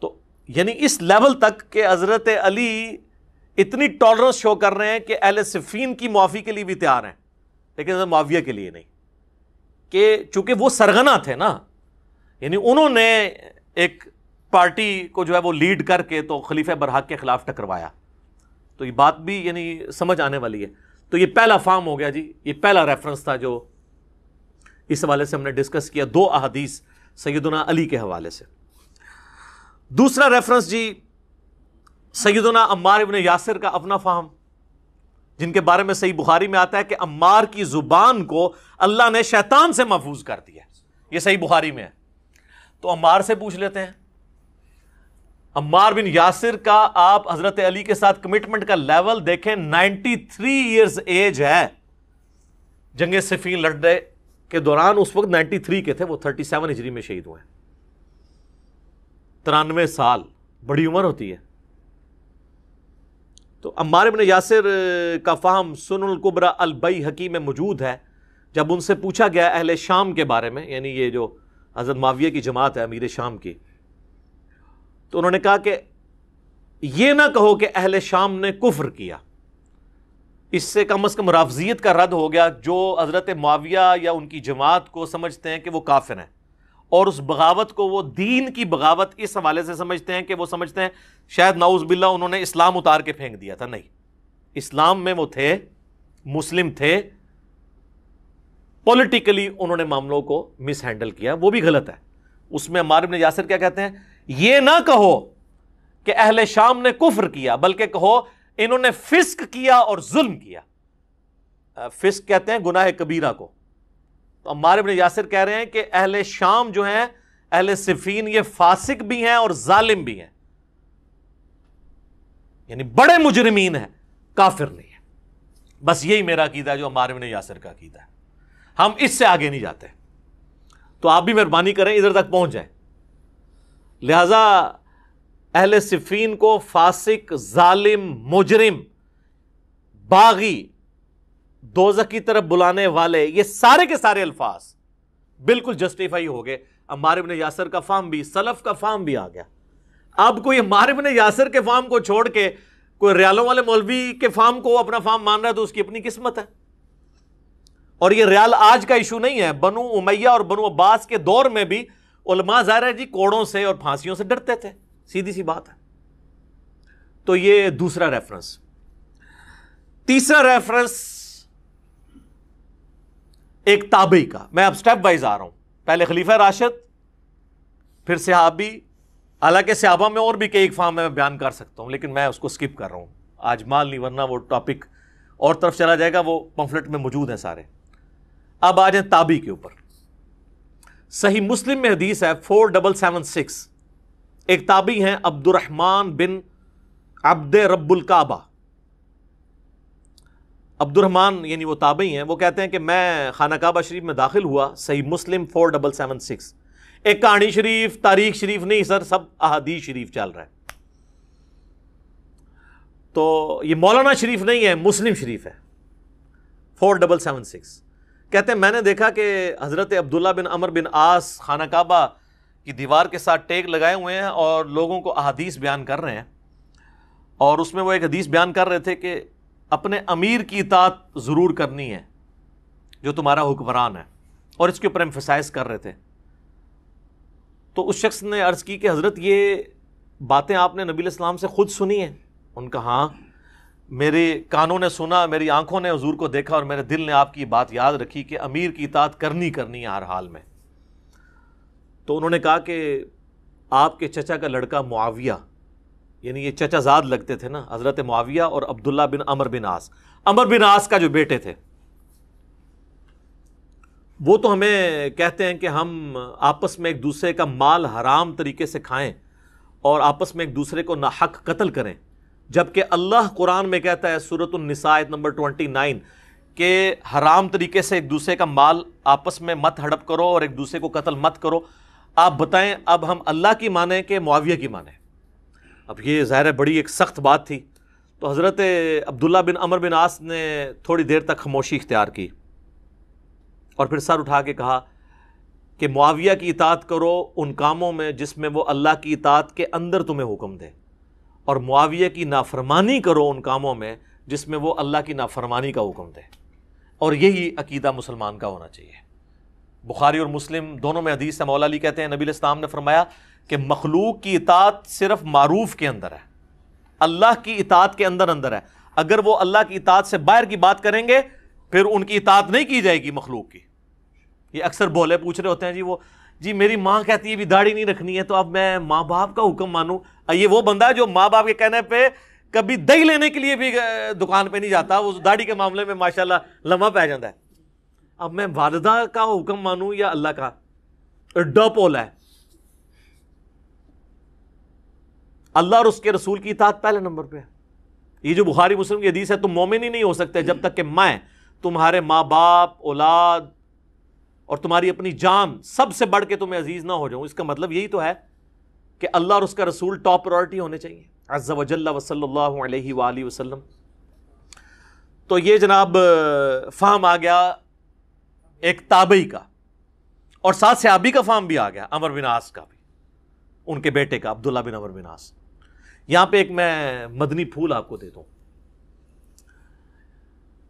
تو یعنی اس لیول تک کہ حضرت علی اتنی ٹالرنس شو کر رہے ہیں کہ اہل صفین کی معافی کے لیے بھی تیار ہیں, لیکن حضرت معاویہ کے لیے نہیں, کہ چونکہ وہ سرغنہ تھے نا, یعنی انہوں نے ایک پارٹی کو جو ہے وہ لیڈ کر کے تو خلیفہ برحق کے خلاف ٹکروایا. تو یہ بات بھی یعنی سمجھ آنے والی ہے. تو یہ پہلا فارم ہو گیا جی, یہ پہلا ریفرنس تھا جو اس حوالے سے ہم نے ڈسکس کیا, 2 احادیث سیدنا علی کے حوالے سے. دوسرا ریفرنس جی سیدنا عمار ابن یاسر کا اپنا فہم, جن کے بارے میں صحیح بخاری میں آتا ہے کہ عمار کی زبان کو اللہ نے شیطان سے محفوظ کر دیا. یہ صحیح بخاری میں ہے. تو عمار سے پوچھ لیتے ہیں. عمار بن یاسر کا آپ حضرت علی کے ساتھ کمٹمنٹ کا لیول دیکھیں, 93 ایئرز ایج ہے. جنگ صفین لڑنے کے دوران اس وقت 93 کے تھے, وہ 37 ہجری میں شہید ہوئے. 93 سال بڑی عمر ہوتی ہے. تو عمار بن یاسر کا فہم سنن الکبری البیہقی میں موجود ہے. جب ان سے پوچھا گیا اہل شام کے بارے میں, یعنی یہ جو حضرت معاویہ کی جماعت ہے امیر شام کی, تو انہوں نے کہا کہ یہ نہ کہو کہ اہل شام نے کفر کیا, اس سے کم از کم رافضیت کا رد ہو گیا جو حضرت معاویہ یا ان کی جماعت کو سمجھتے ہیں کہ وہ کافر ہیں, اور اس بغاوت کو وہ دین کی بغاوت اس حوالے سے سمجھتے ہیں کہ وہ سمجھتے ہیں شاید نعوذ باللہ انہوں نے اسلام اتار کے پھینک دیا تھا. نہیں, اسلام میں وہ تھے, مسلم تھے, پولیٹیکلی انہوں نے معاملوں کو مس ہینڈل کیا, وہ بھی غلط ہے. اس میں عمار بن یاسر کیا کہتے ہیں, یہ نہ کہو کہ اہل شام نے کفر کیا, بلکہ کہو انہوں نے فسق کیا اور ظلم کیا. فسق کہتے ہیں گناہ کبیرہ کو. تو عمار بن یاسر کہہ رہے ہیں کہ اہل شام جو ہیں, اہل صفین, یہ فاسق بھی ہیں اور ظالم بھی ہیں, یعنی بڑے مجرمین ہیں, کافر نہیں ہے. بس یہی میرا عقیدہ ہے جو عمار بن یاسر کا عقیدہ ہے. ہم اس سے آگے نہیں جاتے. تو آپ بھی مہربانی کریں ادھر تک پہنچ جائیں. لہذا اہل صفین کو فاسق, ظالم, مجرم, باغی, دوزخ کی طرف بلانے والے, یہ سارے کے سارے الفاظ بالکل جسٹیفائی ہو گئے عمار ابن یاسر کا فہم بھی، سلف کا فہم بھی آ گیا۔ اب کوئی عمار ابن یاسر کے فہم کو چھوڑ کے کوئی ریالوں والے مولوی کے فہم کو اپنا فہم مان رہا ہے تو اس کی اپنی قسمت ہے۔ اور یہ ریال آج کا ایشو نہیں ہے، بنو امیہ اور بنو عباس کے دور میں بھی علماء ظاہر ہے جی کوڑوں سے اور پھانسیوں سے ڈرتے تھے، سیدھی سی بات ہے۔ تو یہ دوسرا ریفرنس۔ تیسرا ریفرنس ایک تابعی کا، میں اب سٹیپ وائز آ رہا ہوں، پہلے خلیفہ راشد پھر صحابی، حالانکہ صحابہ میں اور بھی کئی فہم میں بیان کر سکتا ہوں لیکن میں اس کو سکپ کر رہا ہوں، آج مال نہیں، ورنہ وہ ٹاپک اور طرف چلا جائے گا، وہ پمفلٹ میں موجود ہیں سارے۔ اب آ جائیں تابعی کے اوپر۔ صحیح مسلم میں حدیث ہے 4776، ایک تابعی ہیں عبد الرحمن بن عبد رب الکعبہ۔ عبد الرحمن یعنی وہ تابعی ہیں، وہ کہتے ہیں کہ میں خانہ کعبہ شریف میں داخل ہوا، صحیح مسلم 4776، ایک کہانی شریف تاریخ شریف نہیں سر، سب احادیث شریف چل رہا ہے، تو یہ مولانا شریف نہیں ہے، مسلم شریف ہے 4776۔ کہتے ہیں میں نے دیکھا کہ حضرت عبداللہ بن عمر بن عاص خانہ کعبہ کی دیوار کے ساتھ ٹیک لگائے ہوئے ہیں اور لوگوں کو احادیث بیان کر رہے ہیں، اور اس میں وہ ایک حدیث بیان کر رہے تھے کہ اپنے امیر کی اطاعت ضرور کرنی ہے جو تمہارا حکمران ہے، اور اس کے اوپر ایمفسائز کر رہے تھے۔ تو اس شخص نے عرض کی کہ حضرت یہ باتیں آپ نے نبی علیہ السلام سے خود سنی ہیں؟ ان کا ہاں، میرے کانوں نے سنا، میری آنکھوں نے حضور کو دیکھا، اور میرے دل نے آپ کی بات یاد رکھی کہ امیر کی اطاعت کرنی ہے ہر حال میں۔ تو انہوں نے کہا کہ آپ کے چچا کا لڑکا معاویہ، یعنی یہ چچا زاد لگتے تھے نا، حضرت معاویہ اور عبداللہ بن عمر بن عاص، عمر بن عاص کا جو بیٹے تھے، وہ تو ہمیں کہتے ہیں کہ ہم آپس میں ایک دوسرے کا مال حرام طریقے سے کھائیں اور آپس میں ایک دوسرے کو ناحق قتل کریں، جبکہ اللہ قرآن میں کہتا ہے سورۃ النساء آیت نمبر 29 کہ حرام طریقے سے ایک دوسرے کا مال آپس میں مت ہڑپ کرو اور ایک دوسرے کو قتل مت کرو۔ آپ بتائیں اب ہم اللہ کی مانیں کہ معاویہ کی مانیں؟ اب یہ ظاہر ہے بڑی ایک سخت بات تھی، تو حضرت عبداللہ بن عمر بن عاص نے تھوڑی دیر تک خاموشی اختیار کی اور پھر سر اٹھا کے کہا کہ معاویہ کی اطاعت کرو ان کاموں میں جس میں وہ اللہ کی اطاعت کے اندر تمہیں حکم دے، اور معاویہ کی نافرمانی کرو ان کاموں میں جس میں وہ اللہ کی نافرمانی کا حکم دے، اور یہی عقیدہ مسلمان کا ہونا چاہیے۔ بخاری اور مسلم دونوں میں حدیث ہے، مولا علی کہتے ہیں نبی علیہ السلام نے فرمایا کہ مخلوق کی اطاعت صرف معروف کے اندر ہے، اللہ کی اطاعت کے اندر ہے، اگر وہ اللہ کی اطاعت سے باہر کی بات کریں گے پھر ان کی اطاعت نہیں کی جائے گی مخلوق کی۔ یہ اکثر بولے پوچھ رہے ہوتے ہیں جی میری ماں کہتی ہے بھی داڑھی نہیں رکھنی ہے تو اب میں ماں باپ کا حکم مانوں۔ یہ وہ بندہ ہے جو ماں باپ کے کہنے پہ کبھی دہی لینے کے لیے بھی دکان پہ نہیں جاتا، وہ داڑھی کے معاملے میں ماشاءاللہ لمحہ پہ جاتا ہے۔ اب میں والدہ کا حکم مانوں یا اللہ کا؟ ایڈا پولا ہے۔ اللہ اور اس کے رسول کی اطاعت پہلے نمبر پہ ہے۔ یہ جو بخاری مسلم کی حدیث ہے تم مومن ہی نہیں ہو سکتے جب تک کہ میں تمہارے ماں باپ، اولاد اور تمہاری اپنی جان سب سے بڑھ کے تمہیں عزیز نہ ہو جاؤں۔ اس کا مطلب یہی تو ہے کہ اللہ اور اس کا رسول ٹاپ پرائورٹی ہونے چاہیے، عز و جل و صلی اللہ علیہ وآلہ وسلم۔ تو یہ جناب فہم آ گیا ایک تابعی کا، اور ساتھ صحابی کا فہم بھی آ گیا، عمر بن عاص کا بھی، ان کے بیٹے کا عبداللہ بن عمر بن عاص۔ یہاں پہ ایک میں مدنی پھول آپ کو دیتا ہوں۔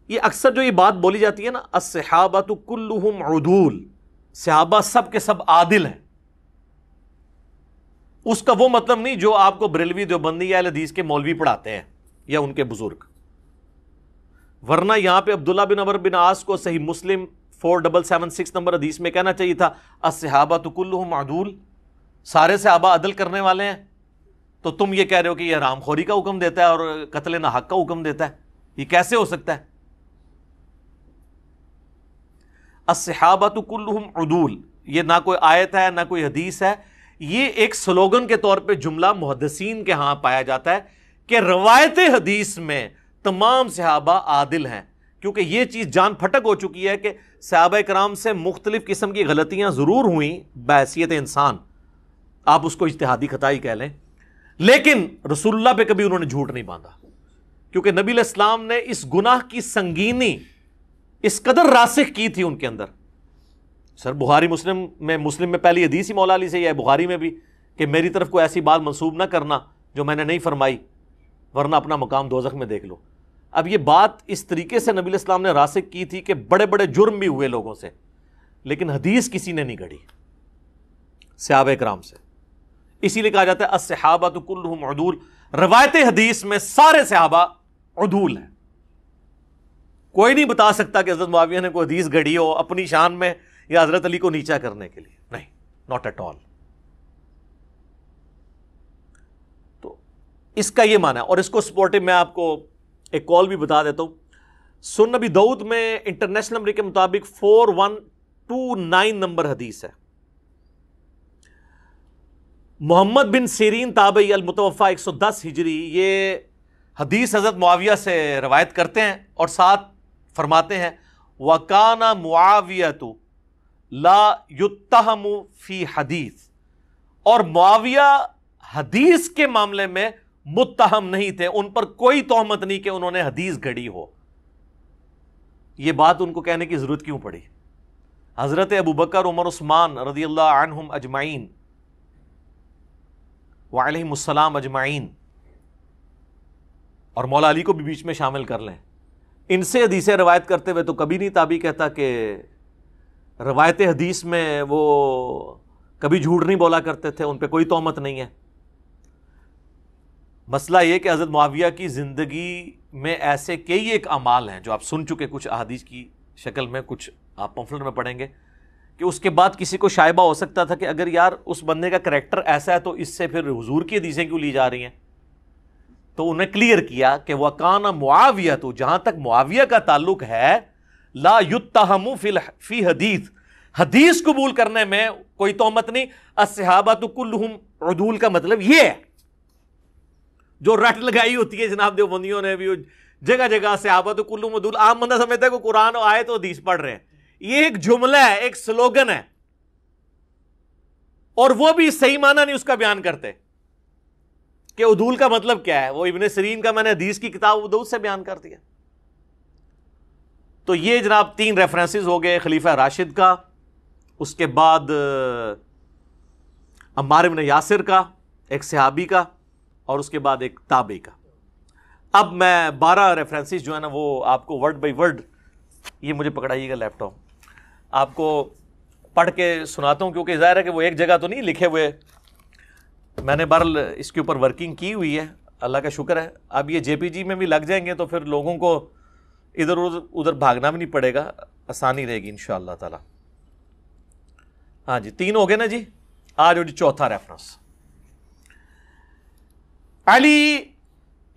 یہ اکثر جو یہ بات بولی جاتی ہے نا، الصحابۃ کلہم عدول، صحابہ سب کے سب عادل ہیں، اس کا وہ مطلب نہیں جو آپ کو بریلوی دیوبندی یا اہل حدیث کے مولوی پڑھاتے ہیں یا ان کے بزرگ۔ ورنہ یہاں پہ عبداللہ بن عمر بن عاص کو صحیح مسلم 4776 نمبر حدیث میں کہنا چاہیے تھا الصحابۃ کلہم عدول، سارے صحابہ عدل کرنے والے ہیں، تو تم یہ کہہ رہے ہو کہ یہ حرام خوری کا حکم دیتا ہے اور قتل ناحق کا حکم دیتا ہے، یہ کیسے ہو سکتا ہے؟ الصحابۃ کلہم عدول، یہ نہ کوئی آیت ہے نہ کوئی حدیث ہے، یہ ایک سلوگن کے طور پہ جملہ محدثین کے ہاں پایا جاتا ہے کہ روایت حدیث میں تمام صحابہ عادل ہیں، کیونکہ یہ چیز جان پھٹک ہو چکی ہے کہ صحابہ کرام سے مختلف قسم کی غلطیاں ضرور ہوئیں بحیثیت انسان، آپ اس کو اجتہادی خطائی کہہ لیں، لیکن رسول اللہ پہ کبھی انہوں نے جھوٹ نہیں باندھا، کیونکہ نبی علیہ السلام نے اس گناہ کی سنگینی اس قدر راسخ کی تھی ان کے اندر سر بخاری مسلم میں پہلی حدیث ہی مولا علی سے ہی ہے، بخاری میں بھی، کہ میری طرف کوئی ایسی بات منسوب نہ کرنا جو میں نے نہیں فرمائی، ورنہ اپنا مقام دوزخ میں دیکھ لو۔ اب یہ بات اس طریقے سے نبی علیہ السلام نے راسخ کی تھی کہ بڑے بڑے جرم بھی ہوئے لوگوں سے، لیکن حدیث کسی نے نہیں گھڑی صحابہ کرام سے۔ اسی لیے کہا جاتا ہے الصحابۃ کلھم عدول، روایت حدیث میں سارے صحابہ عدول ہیں۔ کوئی نہیں بتا سکتا کہ حضرت معاویہ نے کوئی حدیث گھڑی ہو اپنی شان میں یا حضرت علی کو نیچا کرنے کے لیے، نہیں، ناٹ ایٹ آل۔ تو اس کا یہ معنی ہے، اور اس کو سپورٹو میں آپ کو ایک کال بھی بتا دیتا ہوں۔ سنن نبی داؤد میں انٹرنیشنل نمبر کے مطابق 4129 نمبر حدیث ہے۔ محمد بن سیرین تابعی المتوفا 110 ہجری، یہ حدیث حضرت معاویہ سے روایت کرتے ہیں اور ساتھ فرماتے ہیں وَكَانَ مُعَاوِيَةُ لَا يُتَّهَمُ فِي حدیث، اور معاویہ حدیث کے معاملے میں متہم نہیں تھے، ان پر کوئی تہمت نہیں کہ انہوں نے حدیث گھڑی ہو۔ یہ بات ان کو کہنے کی ضرورت کیوں پڑی؟ حضرت ابوبکر، عمر، عثمان رضی اللہ عنہم اجمعین وعلیہم السلام اجمعین، اور مولا علی کو بھی بیچ میں شامل کر لیں، ان سے حدیثیں روایت کرتے ہوئے تو کبھی نہیں تابعی کہتا کہ روایت حدیث میں وہ کبھی جھوٹ نہیں بولا کرتے تھے، ان پہ کوئی تہمت نہیں ہے۔ مسئلہ یہ کہ حضرت معاویہ کی زندگی میں ایسے کئی ایک اعمال ہیں جو آپ سن چکے کچھ احادیث کی شکل میں، کچھ آپ پمفلٹ میں پڑھیں گے، کہ اس کے بعد کسی کو شائبہ ہو سکتا تھا کہ اگر یار اس بندے کا کریکٹر ایسا ہے تو اس سے پھر حضور کی حدیثیں کیوں لی جا رہی ہیں؟ تو انہیں کلیئر کیا کہ وَكَانَ مُعَاوِيَةُ، جہاں تک معاویہ کا تعلق ہے، لا يُتَّهَمُ فی حدیث، حدیث قبول کرنے میں کوئی تہمت نہیں۔ الصحابۃ کلھم عدول کا مطلب یہ ہے، جو رٹ لگائی ہوتی ہے جناب دیوبندیوں نے بھی جگہ جگہ صحابۃ کلھم عدول، عام بندہ سمجھتا ہے کہ قرآن آئے تو حدیث پڑھ رہے ہیں، یہ ایک جملہ ہے، ایک سلوگن ہے، اور وہ بھی صحیح معنی نہیں اس کا بیان کرتے کہ عدول کا مطلب کیا ہے۔ وہ ابن سیرین کا میں نے حدیث کی کتاب ابو داؤد سے بیان کر دیا۔ تو یہ جناب 3 ریفرنسز ہو گئے، خلیفہ راشد کا، اس کے بعد عمار بن یاسر کا، ایک صحابی کا، اور اس کے بعد ایک تابعی کا۔ اب میں 12 ریفرنسز جو ہے نا وہ آپ کو ورڈ بائی ورڈ، یہ مجھے پکڑائیے گا لیپ ٹاپ، آپ کو پڑھ کے سناتا ہوں، کیونکہ ظاہر ہے کہ وہ ایک جگہ تو نہیں لکھے ہوئے، میں نے بہرحال اس کے اوپر ورکنگ کی ہوئی ہے، اللہ کا شکر ہے۔ اب یہ جے پی جی میں بھی لگ جائیں گے تو پھر لوگوں کو ادھر ادھر بھاگنا بھی نہیں پڑے گا، آسانی رہے گی انشاءاللہ تعالی۔ ہاں جی 3 ہو گئے نا جی، آج جی 4تھا ریفرنس، علی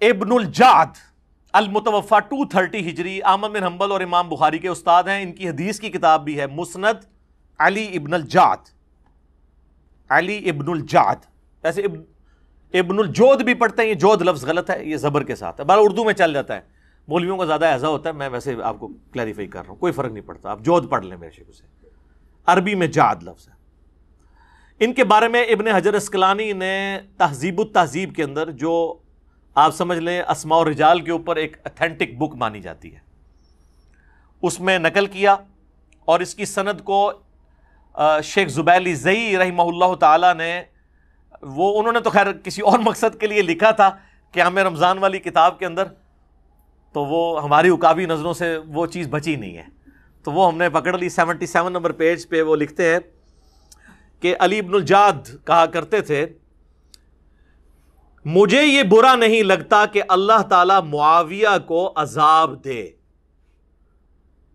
ابن الجعد المتوفا 230 ہجری، احمد بن حنبل اور امام بخاری کے استاد ہیں، ان کی حدیث کی کتاب بھی ہے مسند علی ابن الجعد، علی ابن الجعد، ایسے ابن الجود بھی پڑھتے ہیں، یہ جود لفظ غلط ہے، یہ زبر کے ساتھ ہے، بہرحال اردو میں چل جاتا ہے، مولویوں کا زیادہ ایسا ہوتا ہے، میں ویسے آپ کو کلیریفائی کر رہا ہوں، کوئی فرق نہیں پڑتا، آپ جود پڑھ لیں میرے شکل سے، عربی میں جعد لفظ ہے۔ ان کے بارے میں ابن حجر اسقلانی نے تہذیب التہذیب کے اندر، جو آپ سمجھ لیں اسماء الرجال کے اوپر ایک اتھینٹک بک مانی جاتی ہے، اس میں نقل کیا، اور اس کی سند کو شیخ زبیلی زئی رحمہ اللہ تعالی نے، انہوں نے تو خیر کسی اور مقصد کے لیے لکھا تھا قیام رمضان والی کتاب کے اندر، تو وہ ہماری عکاوی نظروں سے وہ چیز بچی نہیں ہے، تو وہ ہم نے پکڑ لی۔ 77 نمبر پیج پہ وہ لکھتے ہیں کہ علی ابن الجعد کہا کرتے تھے، مجھے یہ برا نہیں لگتا کہ اللہ تعالیٰ معاویہ کو عذاب دے۔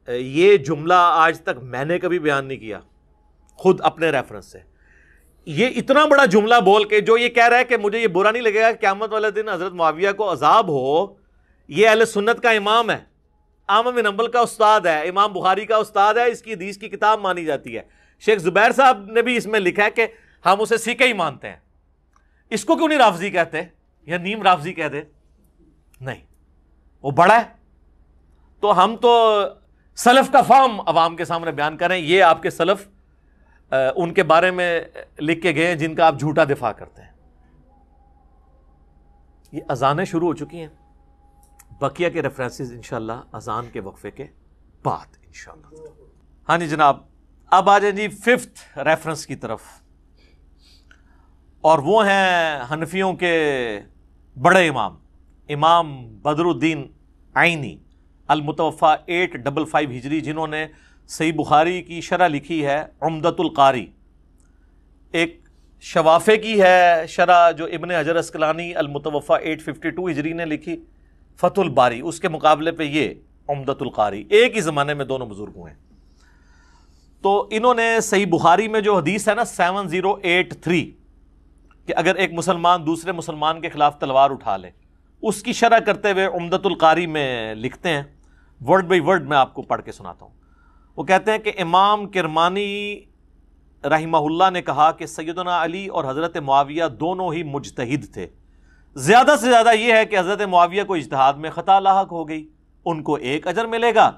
یہ جملہ آج تک میں نے کبھی بیان نہیں کیا خود اپنے ریفرنس سے۔ یہ اتنا بڑا جملہ بول کے جو یہ کہہ رہا ہے کہ مجھے یہ برا نہیں لگے گا کہ قیامت والے دن حضرت معاویہ کو عذاب ہو، یہ اہل سنت کا امام ہے، احمد بن حنبل کا استاد ہے، امام بخاری کا استاد ہے، اس کی حدیث کی کتاب مانی جاتی ہے۔ شیخ زبیر صاحب نے بھی اس میں لکھا ہے کہ ہم اسے سیکھے ہی مانتے ہیں، اس کو کیوں نہیں رافضی کہتے یا نیم رافضی کہہ دے؟ نہیں، وہ بڑا ہے، تو ہم تو سلف کا فہم عوام کے سامنے بیان کریں، یہ آپ کے سلف ان کے بارے میں لکھ کے گئے ہیں جن کا آپ جھوٹا دفاع کرتے ہیں۔ یہ اذانیں شروع ہو چکی ہیں، بقیہ کے ریفرنسز انشاءاللہ اذان کے وقفے کے بعد انشاءاللہ۔ ہاں جی جناب، اب آ جائیں جی ففتھ ریفرنس کی طرف، اور وہ ہیں حنفیوں کے بڑے امام، امام بدر الدین عینی المتوفا 855 ہجری، جنہوں نے صحیح بخاری کی شرح لکھی ہے عمدۃ القاری، ایک شوافے کی ہے شرح جو ابن حجر اسقلانی المتوفا 852 ہجری نے لکھی فتح الباری، اس کے مقابلے پہ یہ عمدۃ القاری، ایک ہی زمانے میں دونوں بزرگ ہوئے ہیں۔ تو انہوں نے صحیح بخاری میں جو حدیث ہے نا 7083 کہ اگر ایک مسلمان دوسرے مسلمان کے خلاف تلوار اٹھا لے، اس کی شرح کرتے ہوئے عمدۃ القاری میں لکھتے ہیں، ورڈ بائی ورڈ میں آپ کو پڑھ کے سناتا ہوں۔ وہ کہتے ہیں کہ امام کرمانی رحمہ اللہ نے کہا کہ سیدنا علی اور حضرت معاویہ دونوں ہی مجتہد تھے، زیادہ سے زیادہ یہ ہے کہ حضرت معاویہ کو اجتہاد میں خطا لاحق ہو گئی، ان کو 1 اجر ملے گا،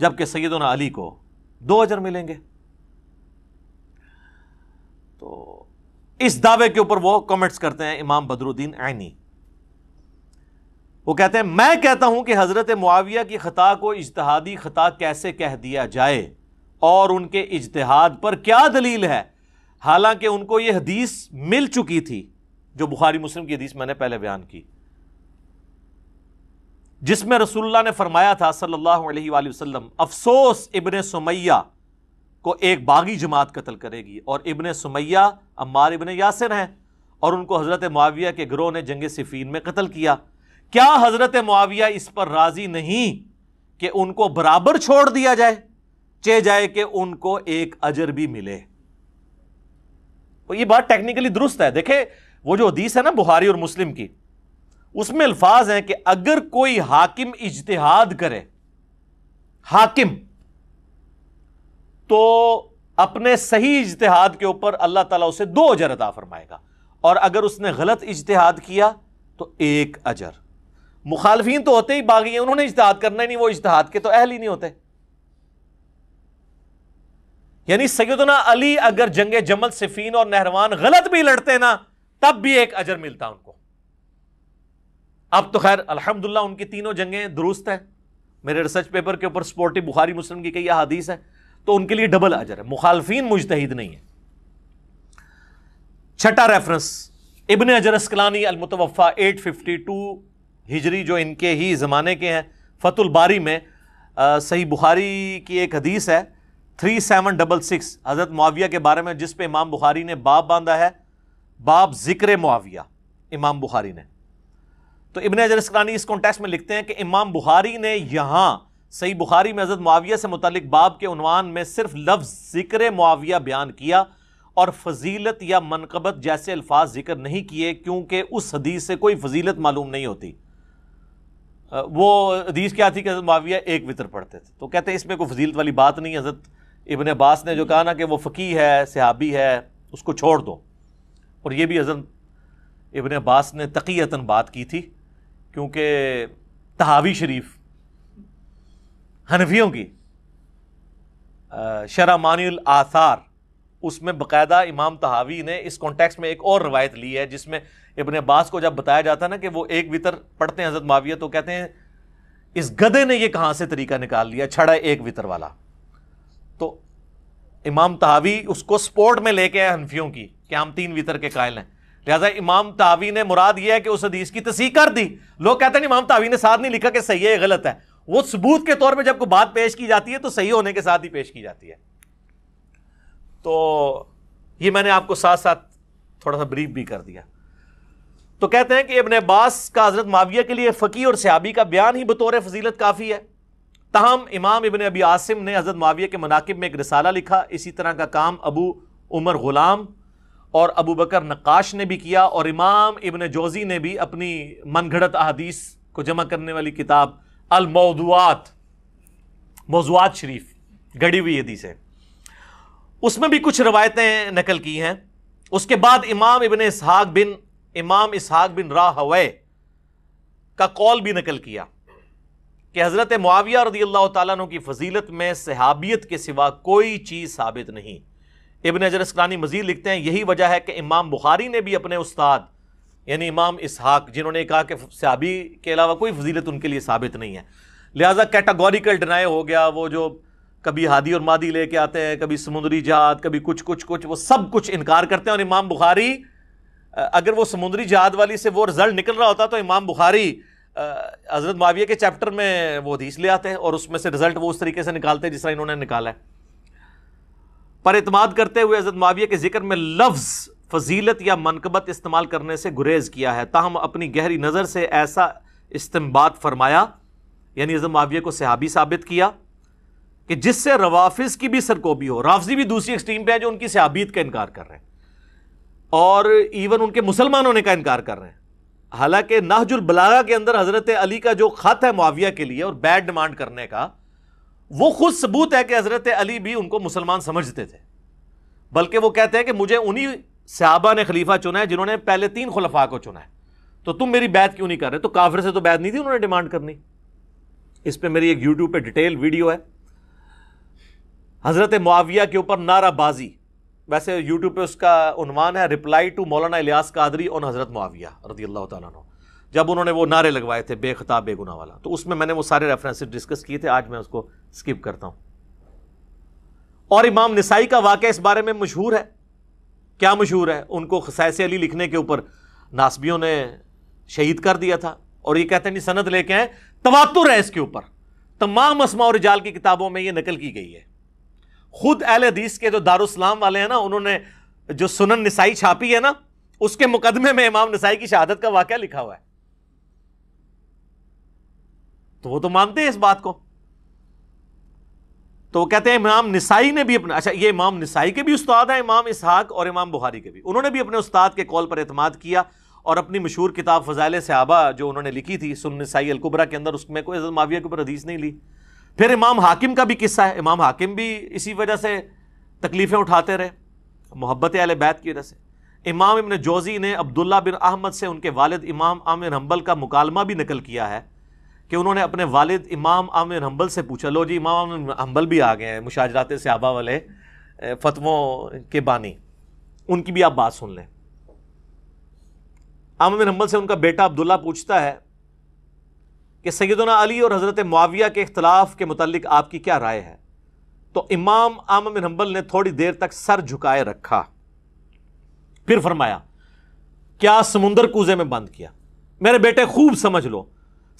جبکہ سیدنا علی کو 2 اجر ملیں گے۔ تو اس دعوے کے اوپر وہ کمنٹس کرتے ہیں امام بدر الدین عینی، وہ کہتے ہیں میں کہتا ہوں کہ حضرت معاویہ کی خطا کو اجتہادی خطا کیسے کہہ دیا جائے، اور ان کے اجتہاد پر کیا دلیل ہے، حالانکہ ان کو یہ حدیث مل چکی تھی جو بخاری مسلم کی حدیث میں نے پہلے بیان کی، جس میں رسول اللہ نے فرمایا تھا صلی اللہ علیہ وآلہ وسلم، افسوس ابن سمیہ کو ایک باغی جماعت قتل کرے گی، اور ابن سمیہ عمار ابن یاسر ہیں، اور ان کو حضرت معاویہ کے گروہ نے جنگ صفین میں قتل کیا۔ کیا حضرت معاویہ اس پر راضی نہیں کہ ان کو برابر چھوڑ دیا جائے، چہ جائے کہ ان کو 1 اجر بھی ملے؟ یہ بات ٹیکنیکلی درست ہے۔ دیکھیں وہ جو حدیث ہے نا بخاری اور مسلم کی، اس میں الفاظ ہیں کہ اگر کوئی حاکم اجتہاد کرے، حاکم، تو اپنے صحیح اجتہاد کے اوپر اللہ تعالیٰ اسے 2 اجر عطا فرمائے گا، اور اگر اس نے غلط اجتہاد کیا تو 1 اجر۔ مخالفین تو ہوتے ہی باغی ہیں، انہوں نے اجتہاد کرنا ہی نہیں، وہ اجتہاد کے تو اہل ہی نہیں ہوتے۔ یعنی سیدنا علی اگر جنگ جمل، صفین اور نہروان غلط بھی لڑتے نا، تب بھی 1 اجر ملتا ان کو۔ اب تو خیر الحمدللہ ان کی تینوں جنگیں درست ہیں، میرے ریسرچ پیپر کے اوپر سپورٹی بخاری مسلم کی کئی احادیث ہے، تو ان کے لیے ڈبل اجر ہے، مخالفین مجتہد نہیں ہے۔ چھٹا ریفرنس ابن حجر اسقلانی المتوفا 852 ہجری، جو ان کے ہی زمانے کے ہیں، فتح الباری میں صحیح بخاری کی ایک حدیث ہے 3766 حضرت معاویہ کے بارے میں، جس پہ امام بخاری نے باب باندھا ہے، باب ذکر معاویہ، امام بخاری نے۔ تو ابن حجر اسقلانی اس کانٹیکسٹ میں لکھتے ہیں کہ امام بخاری نے یہاں صحیح بخاری میں حضرت معاویہ سے متعلق باب کے عنوان میں صرف لفظ ذکر معاویہ بیان کیا، اور فضیلت یا منقبت جیسے الفاظ ذکر نہیں کیے، کیونکہ اس حدیث سے کوئی فضیلت معلوم نہیں ہوتی۔ وہ حدیث کیا تھی کہ حضرت معاویہ 1 وتر پڑھتے تھے، تو کہتے ہیں اس میں کوئی فضیلت والی بات نہیں۔ حضرت ابن عباس نے جو کہا نا کہ وہ فقیہ ہے، صحابی ہے، اس کو چھوڑ دو، اور یہ بھی حضرت ابن عباس نے تقیتاً بات کی تھی، کیونکہ طحاوی شریف حنفیوں کی شرح مانی الآثار، اس میں باقاعدہ امام طحاوی نے اس کانٹیکسٹ میں ایک اور روایت لی ہے، جس میں ابن عباس کو جب بتایا جاتا ہے نا کہ وہ 1 وتر پڑھتے ہیں حضرت معاویہ، تو کہتے ہیں اس گدھے نے یہ کہاں سے طریقہ نکال لیا، چھڑا 1 وتر والا۔ تو امام طحاوی اس کو سپورٹ میں لے کے آئے حنفیوں کی کہ ہم 3 وتر کے قائل ہیں، لہٰذا امام طحاوی نے مراد یہ ہے کہ اس حدیث کی تصحیح کر دی۔ لوگ کہتے ہیں امام طحاوی نے ساتھ نہیں لکھا کہ صحیح ہے غلط ہے، وہ ثبوت کے طور پہ جب کوئی بات پیش کی جاتی ہے تو صحیح ہونے کے ساتھ ہی پیش کی جاتی ہے۔ تو یہ میں نے آپ کو ساتھ ساتھ تھوڑا سا بریف بھی کر دیا۔ تو کہتے ہیں کہ ابن عباس کا حضرت معاویہ کے لیے فقیہ اور صحابی کا بیان ہی بطور فضیلت کافی ہے، تاہم امام ابن ابی عاصم نے حضرت معاویہ کے مناقب میں ایک رسالہ لکھا۔ اسی طرح کا کام ابو عمر غلام اور ابو بکر نقاش نے بھی کیا، اور امام ابن جوزی نے بھی اپنی من گھڑت احادیث کو جمع کرنے والی کتاب الموضوعات، موضوعات شریف، گڑی ہوئی حدیث ہے، اس میں بھی کچھ روایتیں نقل کی ہیں۔ اس کے بعد امام اسحاق بن راہوے کا قول بھی نقل کیا کہ حضرت معاویہ رضی اللہ تعالیٰ عنہ کی فضیلت میں صحابیت کے سوا کوئی چیز ثابت نہیں۔ ابن حجر اسقلانی مزید لکھتے ہیں یہی وجہ ہے کہ امام بخاری نے بھی اپنے استاد یعنی امام اسحاق، جنہوں نے کہا کہ صحابی کے علاوہ کوئی فضیلت ان کے لیے ثابت نہیں ہے، لہٰذا کیٹاگوریکل ڈینائی ہو گیا، وہ جو کبھی ہادی اور مادی لے کے آتے ہیں، کبھی سمندری جہاد، کبھی کچھ وہ سب کچھ انکار کرتے ہیں. اور امام بخاری اگر وہ سمندری جہاد والی سے وہ رزلٹ نکل رہا ہوتا تو امام بخاری حضرت معاویہ کے چیپٹر میں وہ حدیث لے آتے ہیں اور اس میں سے رزلٹ وہ اس طریقے سے نکالتے ہیں جس طرح انہوں نے نکالا ہے. پر اعتماد کرتے ہوئے حضرت معاویہ کے ذکر میں لفظ فضیلت یا منقبت استعمال کرنے سے گریز کیا ہے، تاہم اپنی گہری نظر سے ایسا استنباط فرمایا، یعنی حضرت معاویہ کو صحابی ثابت کیا کہ جس سے روافظ کی بھی سرکوبی ہو. رافضی بھی دوسری ایکسٹریم پہ ہیں جو ان کی صحابیت کا انکار کر رہے ہیں اور ایون ان کے مسلمانوں نے کا انکار کر رہے ہیں. حالانکہ نہج البلاغہ کے اندر حضرت علی کا جو خط ہے معاویہ کے لیے اور بیڈ ڈیمانڈ کرنے کا، وہ خود ثبوت ہے کہ حضرت علی بھی ان کو مسلمان سمجھتے تھے، بلکہ وہ کہتے ہیں کہ مجھے انہی صحابہ نے خلیفہ چنا ہے جنہوں نے پہلے 3 خلفاء کو چنا ہے، تو تم میری بیعت کیوں نہیں کر رہے؟ تو کافر سے تو بیعت نہیں تھی انہوں نے ڈیمانڈ کرنی. اس پہ میری ایک یوٹیوب پہ ڈیٹیل ویڈیو ہے. حضرت معاویہ کے اوپر نعرہ بازی، ویسے یوٹیوب پہ اس کا عنوان ہے رپلائی ٹو مولانا الیاس قادری آن حضرت معاویہ رضی اللہ تعالیٰ عنہ، جب انہوں نے وہ نعرے لگوائے تھے بے خطا بے گناہ والا. تو اس میں نے وہ سارے ریفرنسز ڈسکس کیے تھے، آج میں اس کو سکپ کرتا ہوں. اور امام نسائی کا واقعہ اس بارے میں مشہور ہے. کیا مشہور ہے؟ ان کو خصائص علی لکھنے کے اوپر ناسبیوں نے شہید کر دیا تھا، اور یہ کہتے ہیں جی سند لے کے آئے، تواتر ہے اس کے اوپر، تمام اسماء و رجال کی کتابوں میں یہ نقل کی گئی ہے. خود اہل حدیث کے جو دارالاسلام والے ہیں نا، انہوں نے جو سنن نسائی چھاپی ہے نا، اس کے مقدمے میں امام نسائی کی شہادت کا واقعہ لکھا ہوا ہے. تو وہ تو مانتے ہیں اس بات کو. تو وہ کہتے ہیں امام نسائی نے بھی اپنا، اچھا یہ امام نسائی کے بھی استاد ہیں، امام اسحاق اور امام بخاری کے بھی، انہوں نے بھی اپنے استاد کے قول پر اعتماد کیا اور اپنی مشہور کتاب فضائل صحابہ جو انہوں نے لکھی تھی سنن نسائی الکبریٰ کے اندر، اس میں کوئی حضرت معاویہ کے اوپر حدیث نہیں لی. پھر امام حاکم کا بھی قصہ ہے. امام حاکم بھی اسی وجہ سے تکلیفیں اٹھاتے رہے، محبت اہل بیت کی وجہ سے. امام ابن جوزی نے عبداللہ بن احمد سے ان کے والد امام احمد بن حنبل کا مکالمہ بھی نقل کیا ہے کہ انہوں نے اپنے والد امام احمد بن حنبل سے پوچھا، لو جی امام احمد بن حنبل بھی آ گئے ہیں، مشاجرات صحابہ والے فتووں کے بانی، ان کی بھی آپ بات سن لیں. احمد بن حنبل سے ان کا بیٹا عبداللہ پوچھتا ہے کہ سیدنا علی اور حضرت معاویہ کے اختلاف کے متعلق آپ کی کیا رائے ہے؟ تو امام احمد بن حنبل نے تھوڑی دیر تک سر جھکائے رکھا، پھر فرمایا کیا سمندر کوزے میں بند کیا؟ میرے بیٹے خوب سمجھ لو،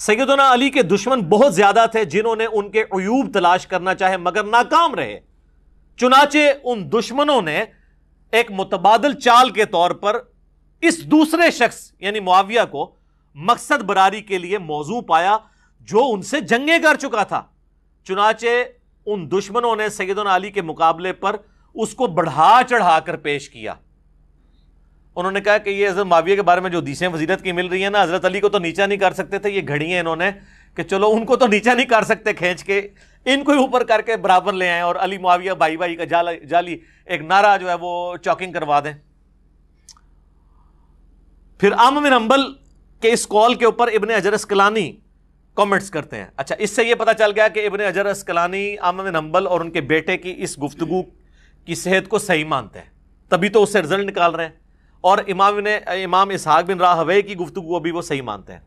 سیدنا علی کے دشمن بہت زیادہ تھے جنہوں نے ان کے عیوب تلاش کرنا چاہے مگر ناکام رہے. چنانچہ ان دشمنوں نے ایک متبادل چال کے طور پر اس دوسرے شخص یعنی معاویہ کو مقصد براری کے لیے موضوع پایا جو ان سے جنگیں کر چکا تھا. چنانچہ ان دشمنوں نے سیدنا علی کے مقابلے پر اس کو بڑھا چڑھا کر پیش کیا. انہوں نے کہا کہ یہ حضرت معاویہ کے بارے میں جو حدیثیں فضیلت کی مل رہی ہیں نا، حضرت علی کو تو نیچا نہیں کر سکتے تھے، یہ گھڑی ہیں انہوں نے کہ چلو ان کو تو نیچا نہیں کر سکتے کھینچ کے، ان کو ہی اوپر کر کے برابر لے آئیں اور علی معاویہ بھائی بھائی کا جالی ایک نعرہ جو ہے وہ چوکنگ کروا دیں. پھر احمد بن حنبل کے اس قول کے اوپر ابن حجر اسقلانی کامنٹس کرتے ہیں. اچھا اس سے یہ پتہ چل گیا کہ ابن حجر اسقلانی احمد بن حنبل اور ان کے بیٹے کی اس گفتگو کی صحت کو صحیح مانتے ہیں، تبھی تو اس سے رزلٹ نکال رہے ہیں. اور امام اسحاق بن راہوے کی گفتگو بھی وہ صحیح مانتے ہیں.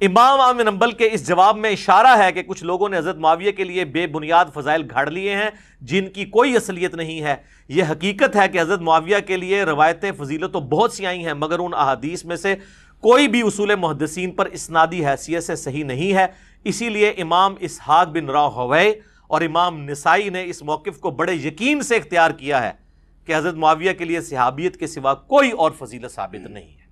امام احمد بن حنبل کے اس جواب میں اشارہ ہے کہ کچھ لوگوں نے حضرت معاویہ کے لیے بے بنیاد فضائل گھڑ لیے ہیں جن کی کوئی اصلیت نہیں ہے. یہ حقیقت ہے کہ حضرت معاویہ کے لیے روایتیں فضیلت تو بہت سی آئی ہیں مگر ان احادیث میں سے کوئی بھی اصول محدثین پر اسنادی حیثیت سے صحیح نہیں ہے. اسی لیے امام اسحاق بن راہوے اور امام نسائی نے اس موقف کو بڑے یقین سے اختیار کیا ہے کہ حضرت معاویہ کے لیے صحابیت کے سوا کوئی اور فضیلت ثابت نہیں ہے.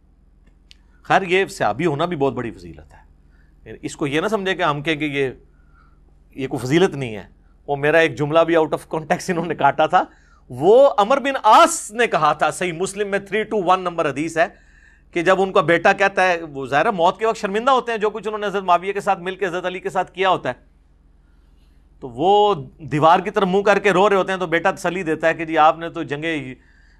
خیر یہ صحابی ہونا بھی بہت بڑی فضیلت ہے، اس کو یہ نہ سمجھے کہ ہم کہیں کہ یہ کوئی فضیلت نہیں ہے. وہ میرا ایک جملہ بھی آؤٹ آف کانٹیکسٹ انہوں نے کاٹا تھا، وہ عمر بن عاص نے کہا تھا، صحیح مسلم میں 321 نمبر حدیث ہے کہ جب ان کا بیٹا کہتا ہے، وہ ظاہر موت کے وقت شرمندہ ہوتے ہیں جو کچھ انہوں نے حضرت معاویہ کے ساتھ مل کے حضرت علی کے ساتھ کیا ہوتا ہے، تو وہ دیوار کی طرف منہ کر کے رو رہے ہوتے ہیں، تو بیٹا تسلی دیتا ہے کہ جی آپ نے تو جنگ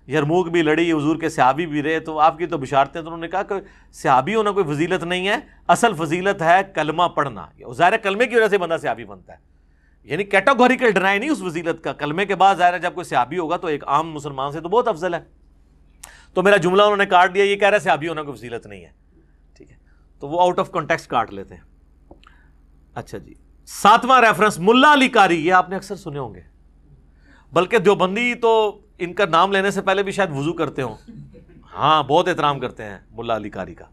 یرموک بھی لڑی، حضور کے صحابی بھی رہے، تو آپ کی تو بشارتیں. تو انہوں نے کہا کہ صحابی ہونا کوئی فضیلت نہیں ہے، اصل فضیلت ہے کلمہ پڑھنا. ظاہر کلمے کی وجہ سے بندہ صحابی بنتا ہے، یعنی کیٹاگوریکل ڈینائی نہیں اس فضیلت کا. کلمے کے بعد ظاہر جب کوئی صحابی ہوگا تو ایک عام مسلمان سے تو بہت افضل ہے. تو میرا جملہ انہوں نے کاٹ دیا، یہ کہہ رہا ہے صحابی ہونا کوئی فضیلت نہیں ہے، ٹھیک ہے، تو وہ آؤٹ آف کانٹیکسٹ کاٹ لیتے ہیں. اچھا جی، 7واں ریفرنس ملا علی قاری، یہ آپ نے اکثر سنے ہوں گے، بلکہ دیوبندی تو ان کا نام لینے سے پہلے بھی شاید وضو کرتے ہوں، ہاں بہت احترام کرتے ہیں ملا علی قاری کا۔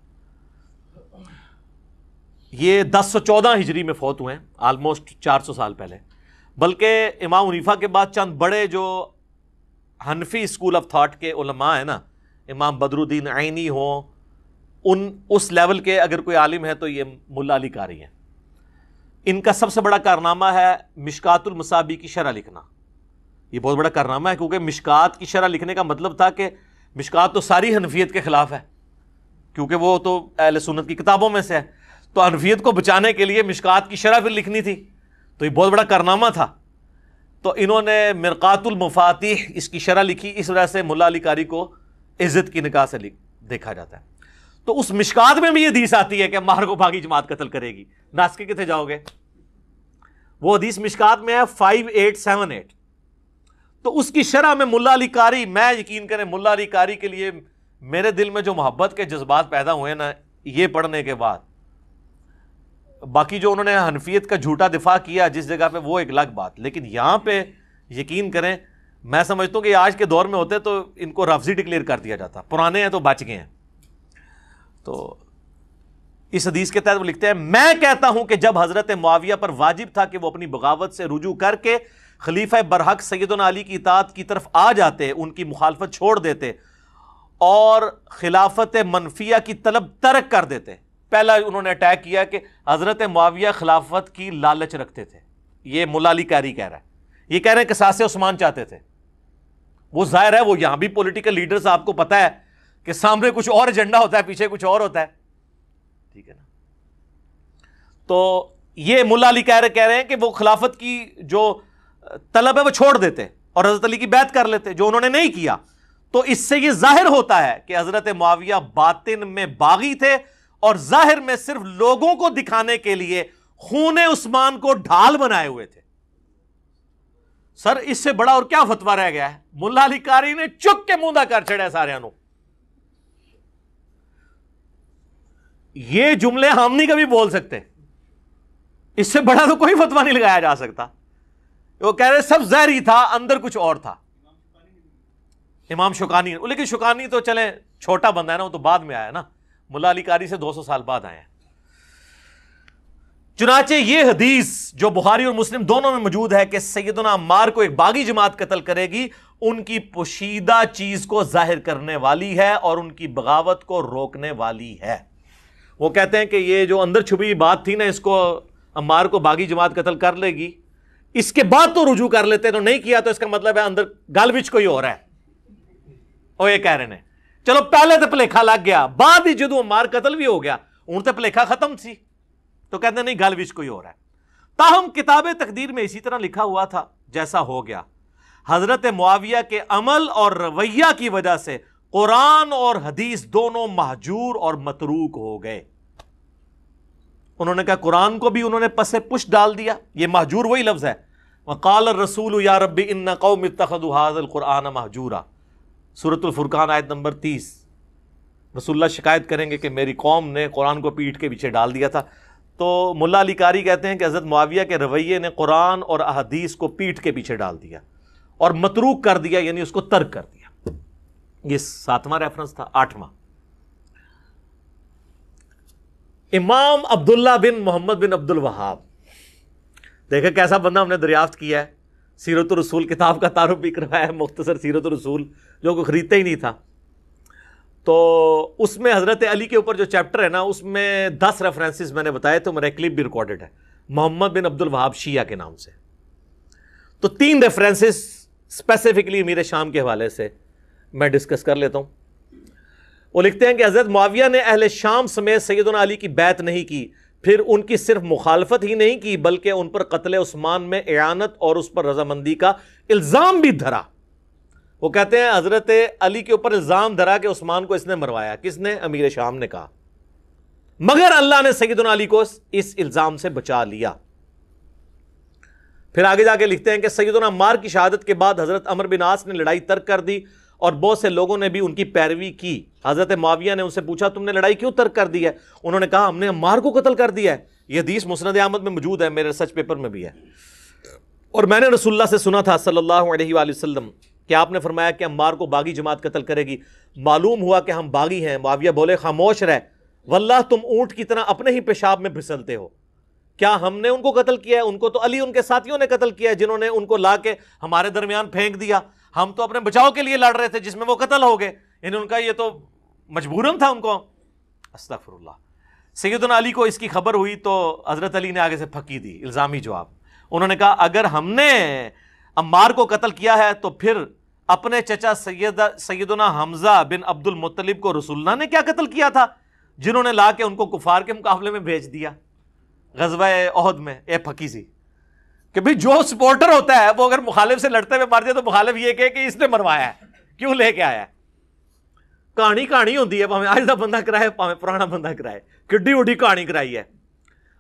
یہ 1014 ہجری میں فوت ہوئے ہیں، آلموسٹ 400 سال پہلے، بلکہ امام حنیفہ کے بعد چند بڑے جو حنفی اسکول آف تھاٹ کے علماء ہیں نا، امام بدر الدین عینی ہوں، اس لیول کے اگر کوئی عالم ہے تو یہ ملا علی قاری ہیں۔ ان کا سب سے بڑا کارنامہ ہے مشکات المصابیح کی شرح لکھنا۔ یہ بہت بڑا کارنامہ ہے، کیونکہ مشکات کی شرح لکھنے کا مطلب تھا کہ مشکات تو ساری حنفیت کے خلاف ہے، کیونکہ وہ تو اہل سنت کی کتابوں میں سے ہے، تو حنفیت کو بچانے کے لیے مشکات کی شرح پھر لکھنی تھی، تو یہ بہت بڑا کارنامہ تھا۔ تو انہوں نے مرقات المفاتیح اس کی شرح لکھی، اس وجہ سے ملا علی قاری کو عزت کی نگاہ سے دیکھا جاتا ہے۔ تو اس مشکات میں بھی یہ حدیث آتی ہے کہ مار کو باغی جماعت قتل کرے گی، ناسک کتنے جاؤ گے؟ وہ حدیث مشکات میں ہے 5878۔ تو اس کی شرح میں ملا علی قاری، میں یقین کریں ملا علی قاری کے لیے میرے دل میں جو محبت کے جذبات پیدا ہوئے نا یہ پڑھنے کے بعد، باقی جو انہوں نے حنفیت کا جھوٹا دفاع کیا جس جگہ پہ وہ ایک الگ بات، لیکن یہاں پہ یقین کریں میں سمجھتا ہوں کہ آج کے دور میں ہوتے تو ان کو رافضی ڈکلیئر کر دیا جاتا، پرانے ہیں تو بچ گئے ہیں۔ تو اس حدیث کے تحت وہ لکھتے ہیں، میں کہتا ہوں کہ جب حضرت معاویہ پر واجب تھا کہ وہ اپنی بغاوت سے رجوع کر کے خلیفہ برحق سیدنا علی کی اطاعت کی طرف آ جاتے، ان کی مخالفت چھوڑ دیتے اور خلافت منفیہ کی طلب ترک کر دیتے۔ پہلا انہوں نے اٹیک کیا کہ حضرت معاویہ خلافت کی لالچ رکھتے تھے، یہ ملا علی قاری کہہ رہا ہے، یہ کہہ رہے ہیں قصاص عثمان چاہتے تھے۔ وہ ظاہر ہے وہ یہاں بھی پولیٹیکل لیڈرز آپ کو پتہ ہے کہ سامنے کچھ اور ایجنڈا ہوتا ہے، پیچھے کچھ اور ہوتا ہے، ٹھیک ہے نا۔ تو یہ ملا علی کہہ رہے ہیں کہ وہ خلافت کی جو طلب ہے وہ چھوڑ دیتے اور حضرت علی کی بیعت کر لیتے، جو انہوں نے نہیں کیا۔ تو اس سے یہ ظاہر ہوتا ہے کہ حضرت معاویہ باطن میں باغی تھے اور ظاہر میں صرف لوگوں کو دکھانے کے لیے خون عثمان کو ڈھال بنائے ہوئے تھے۔ سر اس سے بڑا اور کیا فتویٰ رہ گیا ہے؟ ملا علی قاری نے چک کے موندا کر چھڑے سارے انو، یہ جملے ہم نہیں کبھی بول سکتے، اس سے بڑا تو کوئی فتویٰ نہیں لگایا جا سکتا۔ وہ کہہ رہے سب ظاہری تھا، اندر کچھ اور تھا۔ امام شوکانی، لیکن شوکانی تو چلے چھوٹا بندہ ہے نا، وہ تو بعد میں آیا نا، ملا علی قاری سے 200 سال بعد آئے ہیں۔ چنانچہ یہ حدیث جو بخاری اور مسلم دونوں میں موجود ہے کہ سیدنا عمار کو ایک باغی جماعت قتل کرے گی، ان کی پوشیدہ چیز کو ظاہر کرنے والی ہے اور ان کی بغاوت کو روکنے والی ہے۔ وہ کہتے ہیں کہ یہ جو اندر چھپی بات تھی نا، اس کو عمار کو باغی جماعت قتل کر لے گی، اس کے بعد تو رجوع کر لیتے، تو نہیں کیا تو اس کا مطلب ہے اندر گل وچ کوئی اور ہے، وہ یہ کہہ رہے ہیں۔ چلو پہلے تو پلیکھا لگ گیا، بعد ہی جدو عمار قتل بھی ہو گیا ان تے پلیکھا ختم تھی، تو کہتے ہیں نہیں گل وچ کوئی اور ہے۔ تاہم کتاب تقدیر میں اسی طرح لکھا ہوا تھا جیسا ہو گیا۔ حضرت معاویہ کے عمل اور رویہ کی وجہ سے قرآن اور حدیث دونوں مہجور اور متروک ہو گئے۔ انہوں نے کہا قرآن کو بھی انہوں نے پس پش ڈال دیا، یہ مہجور وہی لفظ ہے، وقال الرسول یا رب ان قوم اتخذوا هذا القرآن مہجورا، سورۃ الفرقان آیت نمبر 30۔ رسول اللہ شکایت کریں گے کہ میری قوم نے قرآن کو پیٹھ کے پیچھے ڈال دیا تھا۔ تو ملا علی قاری کہتے ہیں کہ حضرت معاویہ کے رویے نے قرآن اور احادیث کو پیٹھ کے پیچھے ڈال دیا اور متروک کر دیا، یعنی اس کو ترک کر دیا۔ یہ 7واں ریفرنس تھا۔ 8واں، امام عبداللہ بن محمد بن عبد الوہاب، دیکھیں کیسا بندہ ہم نے دریافت کیا ہے۔ سیرت الرسول کتاب کا تعارف بھی کروایا ہے، مختصر سیرت الرسول جو کوئی خریدتا ہی نہیں تھا۔ تو اس میں حضرت علی کے اوپر جو چیپٹر ہے نا، اس میں 10 ریفرنسز میں نے بتائے، تو میرا کلپ بھی ریکارڈڈ ہے، محمد بن عبد الوہاب شیعہ کے نام سے۔ تو 3 ریفرنسز اسپیسیفکلی امیر شام کے حوالے سے میں ڈسکس کر لیتا ہوں۔ وہ لکھتے ہیں کہ حضرت معاویہ نے اہل شام سمیت سیدنا علی کی بیعت نہیں کی، پھر ان کی صرف مخالفت ہی نہیں کی بلکہ ان پر قتل عثمان میں اعانت اور اس پر رضامندی کا الزام بھی دھرا۔ وہ کہتے ہیں حضرت علی کے اوپر الزام دھرا کہ عثمان کو اس نے مروایا۔ کس نے؟ امیر شام نے کہا، مگر اللہ نے سیدنا علی کو اس الزام سے بچا لیا۔ پھر آگے جا کے لکھتے ہیں کہ سیدنا عمار کی شہادت کے بعد حضرت عمر بن عاص نے لڑائی ترک کر دی اور بہت سے لوگوں نے بھی ان کی پیروی کی. حضرت معاویہ نے ان سے پوچھا تم نے لڑائی کیوں ترک کر دی ہے؟ انہوں نے کہا ہم نے عمار کو قتل کر دیا ہے. یہ حدیث مسند احمد میں موجود ہے, میرے ریسرچ پیپر میں بھی ہے. اور میں نے رسول اللہ سے سنا تھا صلی اللہ علیہ وآلہ وسلم کہ آپ نے فرمایا کہ عمار کو باغی جماعت قتل کرے گی. معلوم ہوا کہ ہم باغی ہیں. معاویہ بولے خاموش رہ, واللہ تم اونٹ کی طرح اپنے ہی پیشاب میں پھسلتے ہو. کیا ہم نے ان کو قتل کیا ہے؟ ان کو تو علی ان کے ساتھیوں نے قتل کیا ہے, جنہوں نے ان کو لا کے ہمارے درمیان پھینک دیا. ہم تو اپنے بچاؤ کے لیے لڑ رہے تھے جس میں وہ قتل ہو گئے. یعنی ان کا یہ تو مجبوراً تھا ان کو. استغفر اللہ. سیدنا علی کو اس کی خبر ہوئی تو حضرت علی نے آگے سے پھکی دی الزامی جواب. انہوں نے کہا اگر ہم نے عمار کو قتل کیا ہے تو پھر اپنے چچا سیدنا حمزہ بن عبد المطلب کو رسول اللہ نے کیا قتل کیا تھا, جنہوں نے لا کے ان کو کفار کے مقابلے میں بھیج دیا غزوہ احد میں. اے پھکی سی کہ بھئی جو سپورٹر ہوتا ہے وہ اگر مخالف سے لڑتے ہوئے مار دیا تو مخالف یہ کہے کہ اس نے مروایا ہے, کیوں لے کے آیا ہے. کہانی ہوتی ہے, پاویں آج دا بندہ کرائے پاویں پرانا بندہ کرائے, کڈی وڈی کہانی کرائی ہے.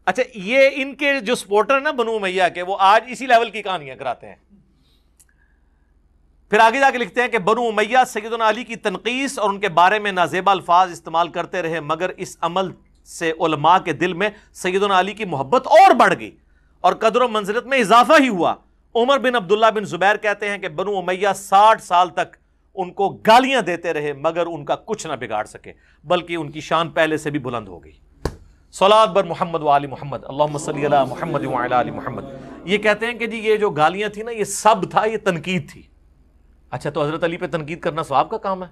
اچھا یہ ان کے جو سپورٹر نا بنو امیہ کے, وہ آج اسی لیول کی کہانیاں کراتے ہیں. پھر آگے جا کے لکھتے ہیں کہ بنو امیہ سیدنا علی کی تنقیص اور ان کے بارے میں نازیبا الفاظ استعمال کرتے رہے, مگر اس عمل سے علماء کے دل میں سیدنا علی کی محبت اور بڑھ گئی اور قدر و منزلت میں اضافہ ہی ہوا. عمر بن عبداللہ بن زبیر کہتے ہیں کہ بنو امیہ 60 سال تک ان کو گالیاں دیتے رہے مگر ان کا کچھ نہ بگاڑ سکے, بلکہ ان کی شان پہلے سے بھی بلند ہو گئی. صلوات بر محمد و آل محمد, اللہم صلی علی محمد و علی آل محمد. یہ کہتے ہیں کہ جی یہ جو گالیاں تھیں نا یہ سب تھا, یہ تنقید تھی. اچھا تو حضرت علی پہ تنقید کرنا ثواب کا کام ہے؟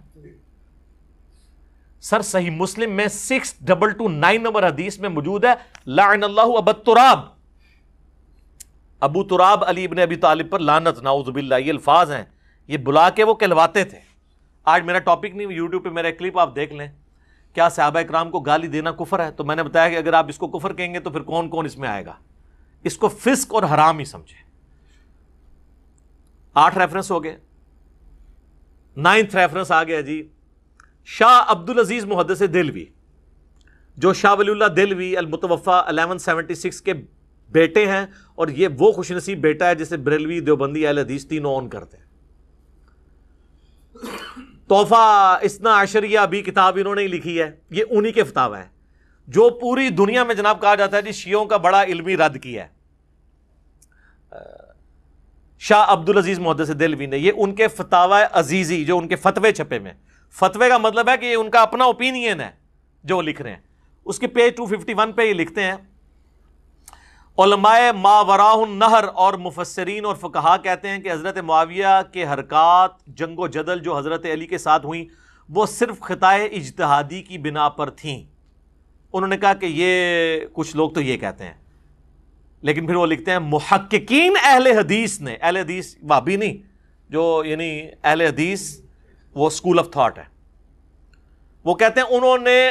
سر صحیح مسلم میں 6229 نمبر حدیث میں موجود ہے لعن اللہ ابا تراب, ابو تراب علی ابن ابی طالب پر لعنت, نعوذ باللہ. یہ الفاظ ہیں, یہ بلا کے وہ کہلواتے تھے. آج میرا ٹاپک نہیں, یوٹیوب پہ میرا کلپ آپ دیکھ لیں, کیا صحابہ اکرام کو گالی دینا کفر ہے؟ تو میں نے بتایا کہ اگر آپ اس کو کفر کہیں گے تو پھر کون کون اس میں آئے گا. اس کو فسق اور حرام ہی سمجھے. 8 ریفرنس ہو گئے. 9th ریفرنس آ گیا جی, شاہ عبدالعزیز محدث دہلوی, جو شاہ ولی اللہ دہلوی المتوفی 1176 کے بیٹے ہیں, اور یہ وہ خوش نصیب بیٹا ہے جسے بریلوی, دیوبندی, اہل حدیث تینوں اون کرتے ہیں. تحفہ اثنا عشریہ بھی کتاب انہوں نے ہی لکھی ہے, یہ انہی کے فتاوی ہیں جو پوری دنیا میں جناب کہا جاتا ہے جی شیعوں کا بڑا علمی رد کیا ہے. شاہ عبدالعزیز محدث دہلوی نے, یہ ان کے فتاوی عزیزی جو ان کے فتوے چھپے میں, فتوے کا مطلب ہے کہ یہ ان کا اپنا اوپینین ہے جو وہ لکھ رہے ہیں. اس کے پیج 251 پہ یہ لکھتے ہیں علماء ماوراء النہر اور مفسرین اور فقہا کہتے ہیں کہ حضرت معاویہ کے حرکات جنگ و جدل جو حضرت علی کے ساتھ ہوئیں وہ صرف خطائے اجتہادی کی بنا پر تھیں. انہوں نے کہا کہ یہ کچھ لوگ تو یہ کہتے ہیں, لیکن پھر وہ لکھتے ہیں محققین اہل حدیث نے, اہل حدیث وہابی نہیں, جو یعنی اہل حدیث وہ اسکول آف تھاٹ ہے, وہ کہتے ہیں انہوں نے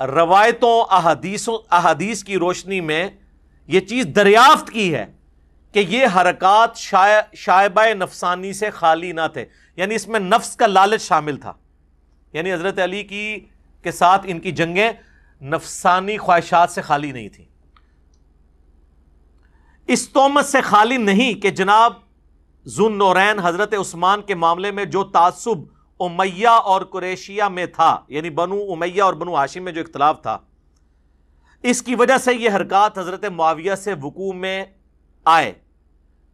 روایتوں احادیث کی روشنی میں یہ چیز دریافت کی ہے کہ یہ حرکات شائبہ نفسانی سے خالی نہ تھے, یعنی اس میں نفس کا لالچ شامل تھا. یعنی حضرت علی کے ساتھ ان کی جنگیں نفسانی خواہشات سے خالی نہیں تھیں. اس تہمت سے خالی نہیں کہ جناب ذو النورین حضرت عثمان کے معاملے میں جو تعصب امیہ اور قریشیہ میں تھا, یعنی بنو امیہ اور بنو ہاشم میں جو اختلاف تھا, اس کی وجہ سے یہ حرکات حضرت معاویہ سے وقوع میں آئے,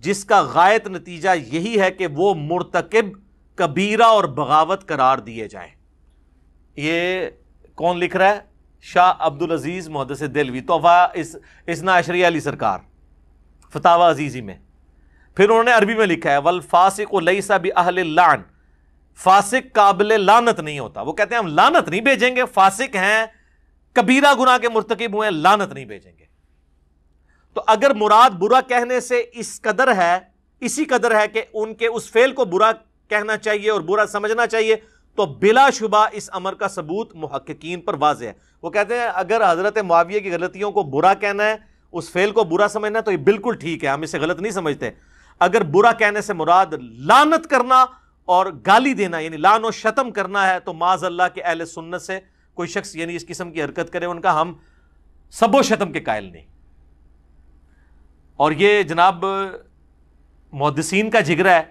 جس کا غائط نتیجہ یہی ہے کہ وہ مرتکب کبیرہ اور بغاوت قرار دیے جائیں. یہ کون لکھ رہا ہے؟ شاہ عبدالعزیز محدث دہلوی, تحفہ اثنا عشریہ علی سرکار, فتاوی عزیزی میں. پھر انہوں نے عربی میں لکھا ہے والفاسق لیس باہل اللعن, فاسق قابل لعنت نہیں ہوتا. وہ کہتے ہیں ہم لعنت نہیں بھیجیں گے, فاسق ہیں, کبیرہ گناہ کے مرتکب ہوئے ہیں, لعنت نہیں بھیجیں گے. تو اگر مراد برا کہنے سے اسی قدر ہے کہ ان کے اس فعل کو برا کہنا چاہیے اور برا سمجھنا چاہیے, تو بلا شبہ اس امر کا ثبوت محققین پر واضح ہے. وہ کہتے ہیں اگر حضرت معاویہ کی غلطیوں کو برا کہنا ہے, اس فعل کو برا سمجھنا ہے, تو یہ بالکل ٹھیک ہے, ہم اسے غلط نہیں سمجھتے. اگر برا کہنے سے مراد لعنت کرنا اور گالی دینا یعنی لعن و شتم کرنا ہے, تو معاذ اللہ کے اہل سنت سے کوئی شخص یعنی اس قسم کی حرکت کرے, ان کا ہم سب و شتم کے قائل نہیں. اور یہ جناب محدثین کا جگرا ہے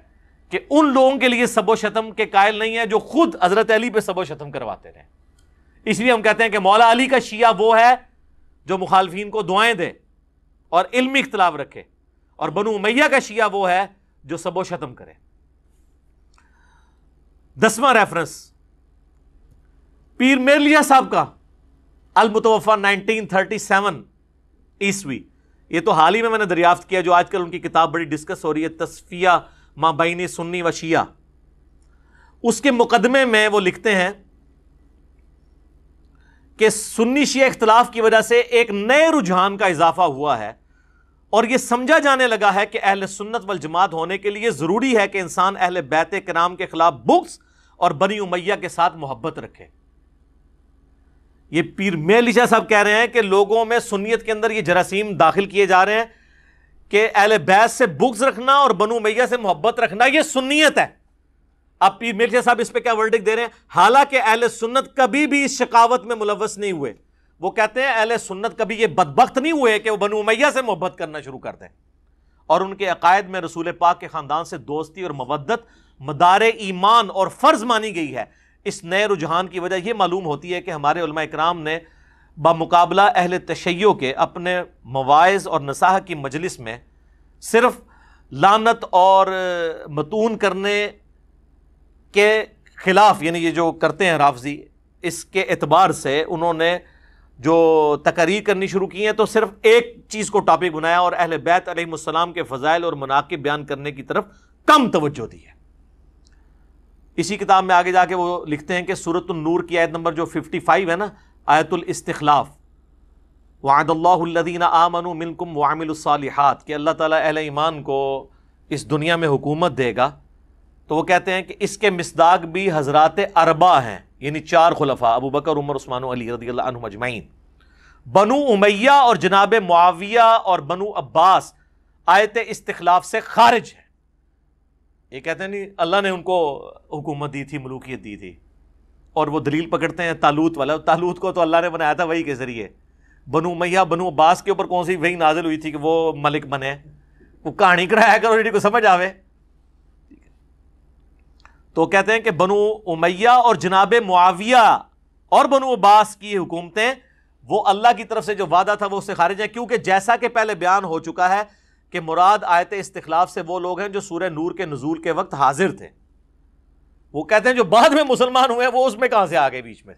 کہ ان لوگوں کے لیے سب و شتم کے قائل نہیں ہے جو خود حضرت علی پہ سب و شتم کرواتے رہے. اس لیے ہم کہتے ہیں کہ مولا علی کا شیعہ وہ ہے جو مخالفین کو دعائیں دے اور علمی اختلاف رکھے، اور بنو امیہ کا شیعہ وہ ہے جو سب و شتم کرے. 10واں ریفرنس پیر میرلیہ صاحب کا المتوفا 1937 عیسوی. یہ تو حال ہی میں نے دریافت کیا، جو آج کل ان کی کتاب بڑی ڈسکس ہو رہی ہے، تصفیہ ما بین سنی و شیعہ. اس کے مقدمے میں وہ لکھتے ہیں کہ سنی شیعہ اختلاف کی وجہ سے ایک نئے رجحان کا اضافہ ہوا ہے، اور یہ سمجھا جانے لگا ہے کہ اہل سنت والجماعت ہونے کے لیے ضروری ہے کہ انسان اہل بیت کرام کے خلاف بغض اور بنی امیہ کے ساتھ محبت رکھے. یہ پیر میرلی شاہ صاحب کہہ رہے ہیں کہ لوگوں میں سنیت کے اندر یہ جراثیم داخل کیے جا رہے ہیں کہ اہل بیت سے بغض رکھنا اور بنو امیہ سے محبت رکھنا یہ سنیت ہے. اب پیر میرلی شاہ صاحب اس پہ کیا ورڈکٹ دے رہے ہیں؟ حالانکہ اہل سنت کبھی بھی اس شقاوت میں ملوث نہیں ہوئے. وہ کہتے ہیں اہل سنت کبھی یہ بدبخت نہیں ہوئے کہ وہ بنو امیہ سے محبت کرنا شروع کر دیں، اور ان کے عقائد میں رسول پاک کے خاندان سے دوستی اور مودت مدار ایمان اور فرض مانی گئی ہے. اس نئے رجحان کی وجہ یہ معلوم ہوتی ہے کہ ہمارے علماء اکرام نے بمقابلہ اہل تشیع کے اپنے مواعظ اور نصاحت کی مجلس میں صرف لعنت اور متون کرنے کے خلاف، یعنی یہ جو کرتے ہیں رافضی، اس کے اعتبار سے انہوں نے جو تقاریر کرنی شروع کی ہیں تو صرف ایک چیز کو ٹاپک بنایا اور اہل بیت علیہ السلام کے فضائل اور مناقب بیان کرنے کی طرف کم توجہ دی ہے. اسی کتاب میں آگے جا کے وہ لکھتے ہیں کہ سورۃ النور کی آیت نمبر جو 55 ہے نا، آیت الاستخلاف، وعد اللہ الذین آمنوا منکم وعملوا الصالحات، کہ اللہ تعالیٰ اہل ایمان کو اس دنیا میں حکومت دے گا. تو وہ کہتے ہیں کہ اس کے مصداق بھی حضرات اربعہ ہیں، یعنی 4 خلفاء ابو بکر، عمر، عثمان و علی رضی اللہ عنہم اجمعین. بنو امیہ اور جناب معاویہ اور بنو عباس آیت استخلاف سے خارج ہے. یہ کہتے ہیں نہیں، اللہ نے ان کو حکومت دی تھی، ملوکیت دی تھی، اور وہ دلیل پکڑتے ہیں تالوت والا. تالوت کو تو اللہ نے بنایا تھا وحی کے ذریعے. بنو امیہ بنو عباس کے اوپر کون سی وحی نازل ہوئی تھی کہ وہ ملک بنے؟ وہ کہانی کرایا کرو جی کو سمجھ آوے. تو کہتے ہیں کہ بنو امیہ اور جناب معاویہ اور بنو عباس کی حکومتیں وہ اللہ کی طرف سے جو وعدہ تھا وہ اس سے خارج ہیں، کیونکہ جیسا کہ پہلے بیان ہو چکا ہے کہ مراد آیت استخلاف سے وہ لوگ ہیں جو سورہ نور کے نزول کے وقت حاضر تھے. وہ کہتے ہیں جو بعد میں مسلمان ہوئے وہ اس میں کہاں سے آ گئے بیچ میں.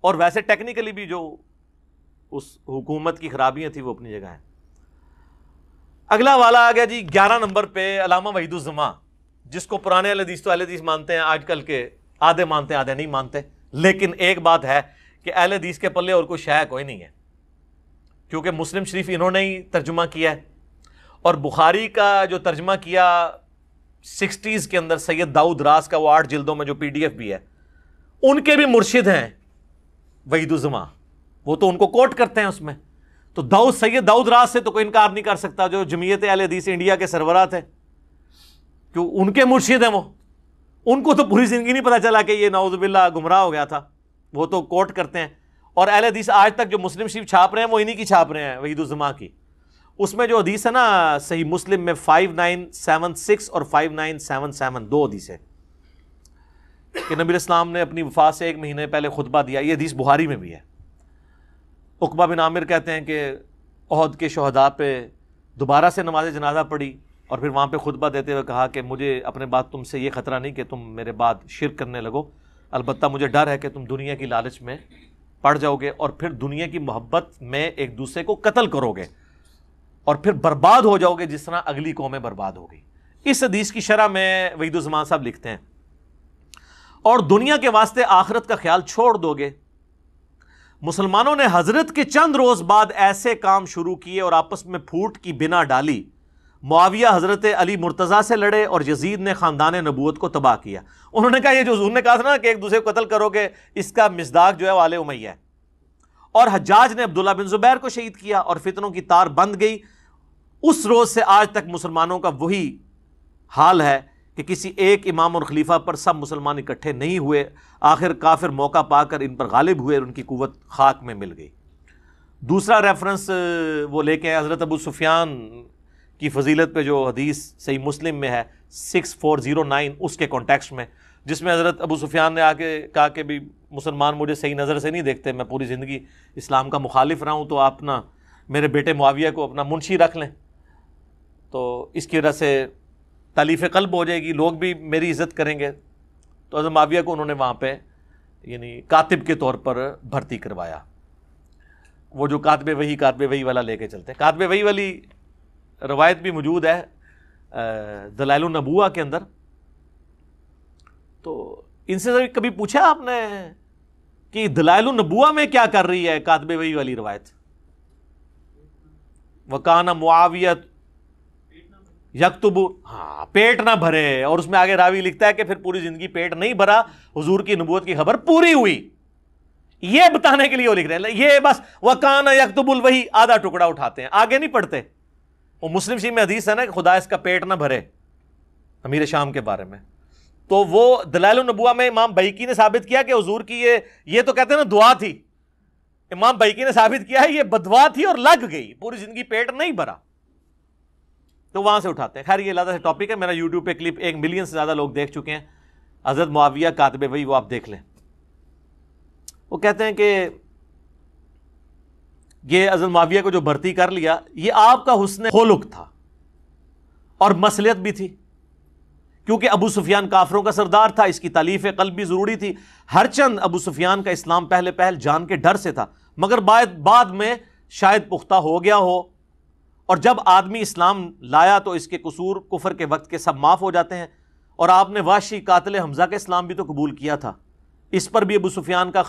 اور ویسے ٹیکنیکلی بھی جو اس حکومت کی خرابیاں تھیں وہ اپنی جگہ ہیں. اگلا والا آ گیا جی 11 نمبر پہ علامہ وحید الزمان، جس کو پرانے اہل حدیث تو اہل حدیث مانتے ہیں، آج کل کے آدھے مانتے ہیں آدھے نہیں مانتے. لیکن ایک بات ہے کہ اہل حدیث کے پلے اور کوئی شے کوئی نہیں ہے، کیونکہ مسلم شریف انہوں نے ہی ترجمہ کیا ہے، اور بخاری کا جو ترجمہ کیا 60s کے اندر سید داؤد راز کا، وہ 8 جلدوں میں جو PDF بھی ہے، ان کے بھی مرشد ہیں وحید الزمان. وہ تو ان کو کوٹ کرتے ہیں اس میں. تو سید داؤد راز سے تو کوئی انکار نہیں کر سکتا، جو جمعیت اہل حدیث انڈیا کے سربراہ تھے، کیوں ان کے مرشد ہیں وہ. ان کو تو پوری زندگی نہیں پتا چلا کہ یہ نعوذ باللہ گمراہ ہو گیا تھا. وہ تو کوٹ کرتے ہیں. اور اہل حدیث آج تک جو مسلم شریف چھاپ رہے ہیں وہ انہی کی چھاپ رہے ہیں، وحید الزمان کی. اس میں جو حدیث ہے نا صحیح مسلم میں 5976 اور 5977 2 حدیث ہے کہ نبی اسلام نے اپنی وفات سے 1 مہینے پہلے خطبہ دیا. یہ حدیث بخاری میں بھی ہے. عقبہ بن عامر کہتے ہیں کہ احد کے شہداء پہ دوبارہ سے نماز جنازہ پڑھی اور پھر وہاں پہ خطبہ دیتے ہوئے کہا کہ مجھے اپنے بعد تم سے یہ خطرہ نہیں کہ تم میرے بعد شرک کرنے لگو، البتہ مجھے ڈر ہے کہ تم دنیا کی لالچ میں پڑ جاؤ گے اور پھر دنیا کی محبت میں ایک دوسرے کو قتل کرو گے اور پھر برباد ہو جاؤ گے جس طرح اگلی قومیں برباد ہو گئی. اس حدیث کی شرح میں وحید الزمان صاحب لکھتے ہیں اور دنیا کے واسطے آخرت کا خیال چھوڑ دو گے. مسلمانوں نے حضرت کے چند روز بعد ایسے کام شروع کیے اور آپس میں پھوٹ کی بنا ڈالی. معاویہ حضرت علی مرتضیٰ سے لڑے اور یزید نے خاندان نبوت کو تباہ کیا. انہوں نے کہا یہ جو حضور نے کہا تھا نا کہ ایک دوسرے کو قتل کرو گے، اس کا مصداق جو ہے وہ آل امیہ ہے. اور حجاج نے عبداللہ بن زبیر کو شہید کیا اور فتنوں کی تار بند گئی. اس روز سے آج تک مسلمانوں کا وہی حال ہے کہ کسی ایک امام اور خلیفہ پر سب مسلمان اکٹھے نہیں ہوئے. آخر کافر موقع پا کر ان پر غالب ہوئے اور ان کی قوت خاک میں مل گئی. دوسرا ریفرنس وہ لے کے حضرت ابو سفیان کی فضیلت پہ جو حدیث صحیح مسلم میں ہے 6409 اس کے کانٹیکسٹ میں، جس میں حضرت ابو سفیان نے آ کے کہا کہ بھی مسلمان مجھے صحیح نظر سے نہیں دیکھتے، میں پوری زندگی اسلام کا مخالف رہا ہوں، تو آپ نا میرے بیٹے معاویہ کو اپنا منشی رکھ لیں، تو اس کی وجہ سے تالیف قلب ہو جائے گی، لوگ بھی میری عزت کریں گے۔ تو حضرت معاویہ کو انہوں نے وہاں پہ یعنی کاتب کے طور پر بھرتی کروایا۔ وہ جو کاتب وحی والا لے کے چلتے ہیں، کاتب وحی والی روایت بھی موجود ہے دلائل النبوہ کے اندر۔ تو ان سے کبھی پوچھا آپ نے کہ دلائل النبوہ میں کیا کر رہی ہے کاتب وحی والی روایت؟ وَكَانَ مُعَاوِيَةُ یکتب، ہاں پیٹ نہ بھرے، اور اس میں آگے راوی لکھتا ہے کہ پھر پوری زندگی پیٹ نہیں بھرا، حضور کی نبوت کی خبر پوری ہوئی، یہ بتانے کے لیے وہ لکھ رہے ہیں۔ یہ بس وَكَانَ يَكْتُبُ الْوَحْيَ آدھا ٹکڑا اٹھاتے ہیں، آگے نہیں پڑھتے۔ وہ مسلم شریف میں حدیث ہے نا کہ خدا اس کا پیٹ نہ بھرے، امیر شام کے بارے میں۔ تو وہ دلائل النبوہ میں امام بیہقی نے ثابت کیا کہ حضور کی یہ تو کہتے ہیں نا دعا تھی، امام بیہقی نے ثابت کیا ہے یہ بدوا تھی اور لگ گئی، پوری زندگی پیٹ نہیں بھرا، تو وہاں سے اٹھاتے ہیں۔ خیر یہ علیحدہ سے ٹاپک ہے، میرا یوٹیوب پہ کلپ 1 ملین سے زیادہ لوگ دیکھ چکے ہیں، حضرت معاویہ کاتب وحی، وہ آپ دیکھ لیں۔ وہ کہتے ہیں کہ یہ حضرت معاویہ کو جو بھرتی کر لیا، یہ آپ کا حسن خلق تھا اور مصلحت بھی تھی، کیونکہ ابو سفیان کافروں کا سردار تھا، اس کی تالیف قلب بھی ضروری تھی۔ ہر چند ابو سفیان کا اسلام پہل جان کے ڈر سے تھا، مگر بعد میں شاید پختہ ہو گیا ہو، اور جب آدمی اسلام لایا تو اس کے قصور کفر کے وقت کے سب معاف ہو جاتے ہیں۔ اور آپ نے وحشی قاتل حمزہ کا اسلام بھی تو قبول کیا تھا، اس پر بھی ابو سفیان کا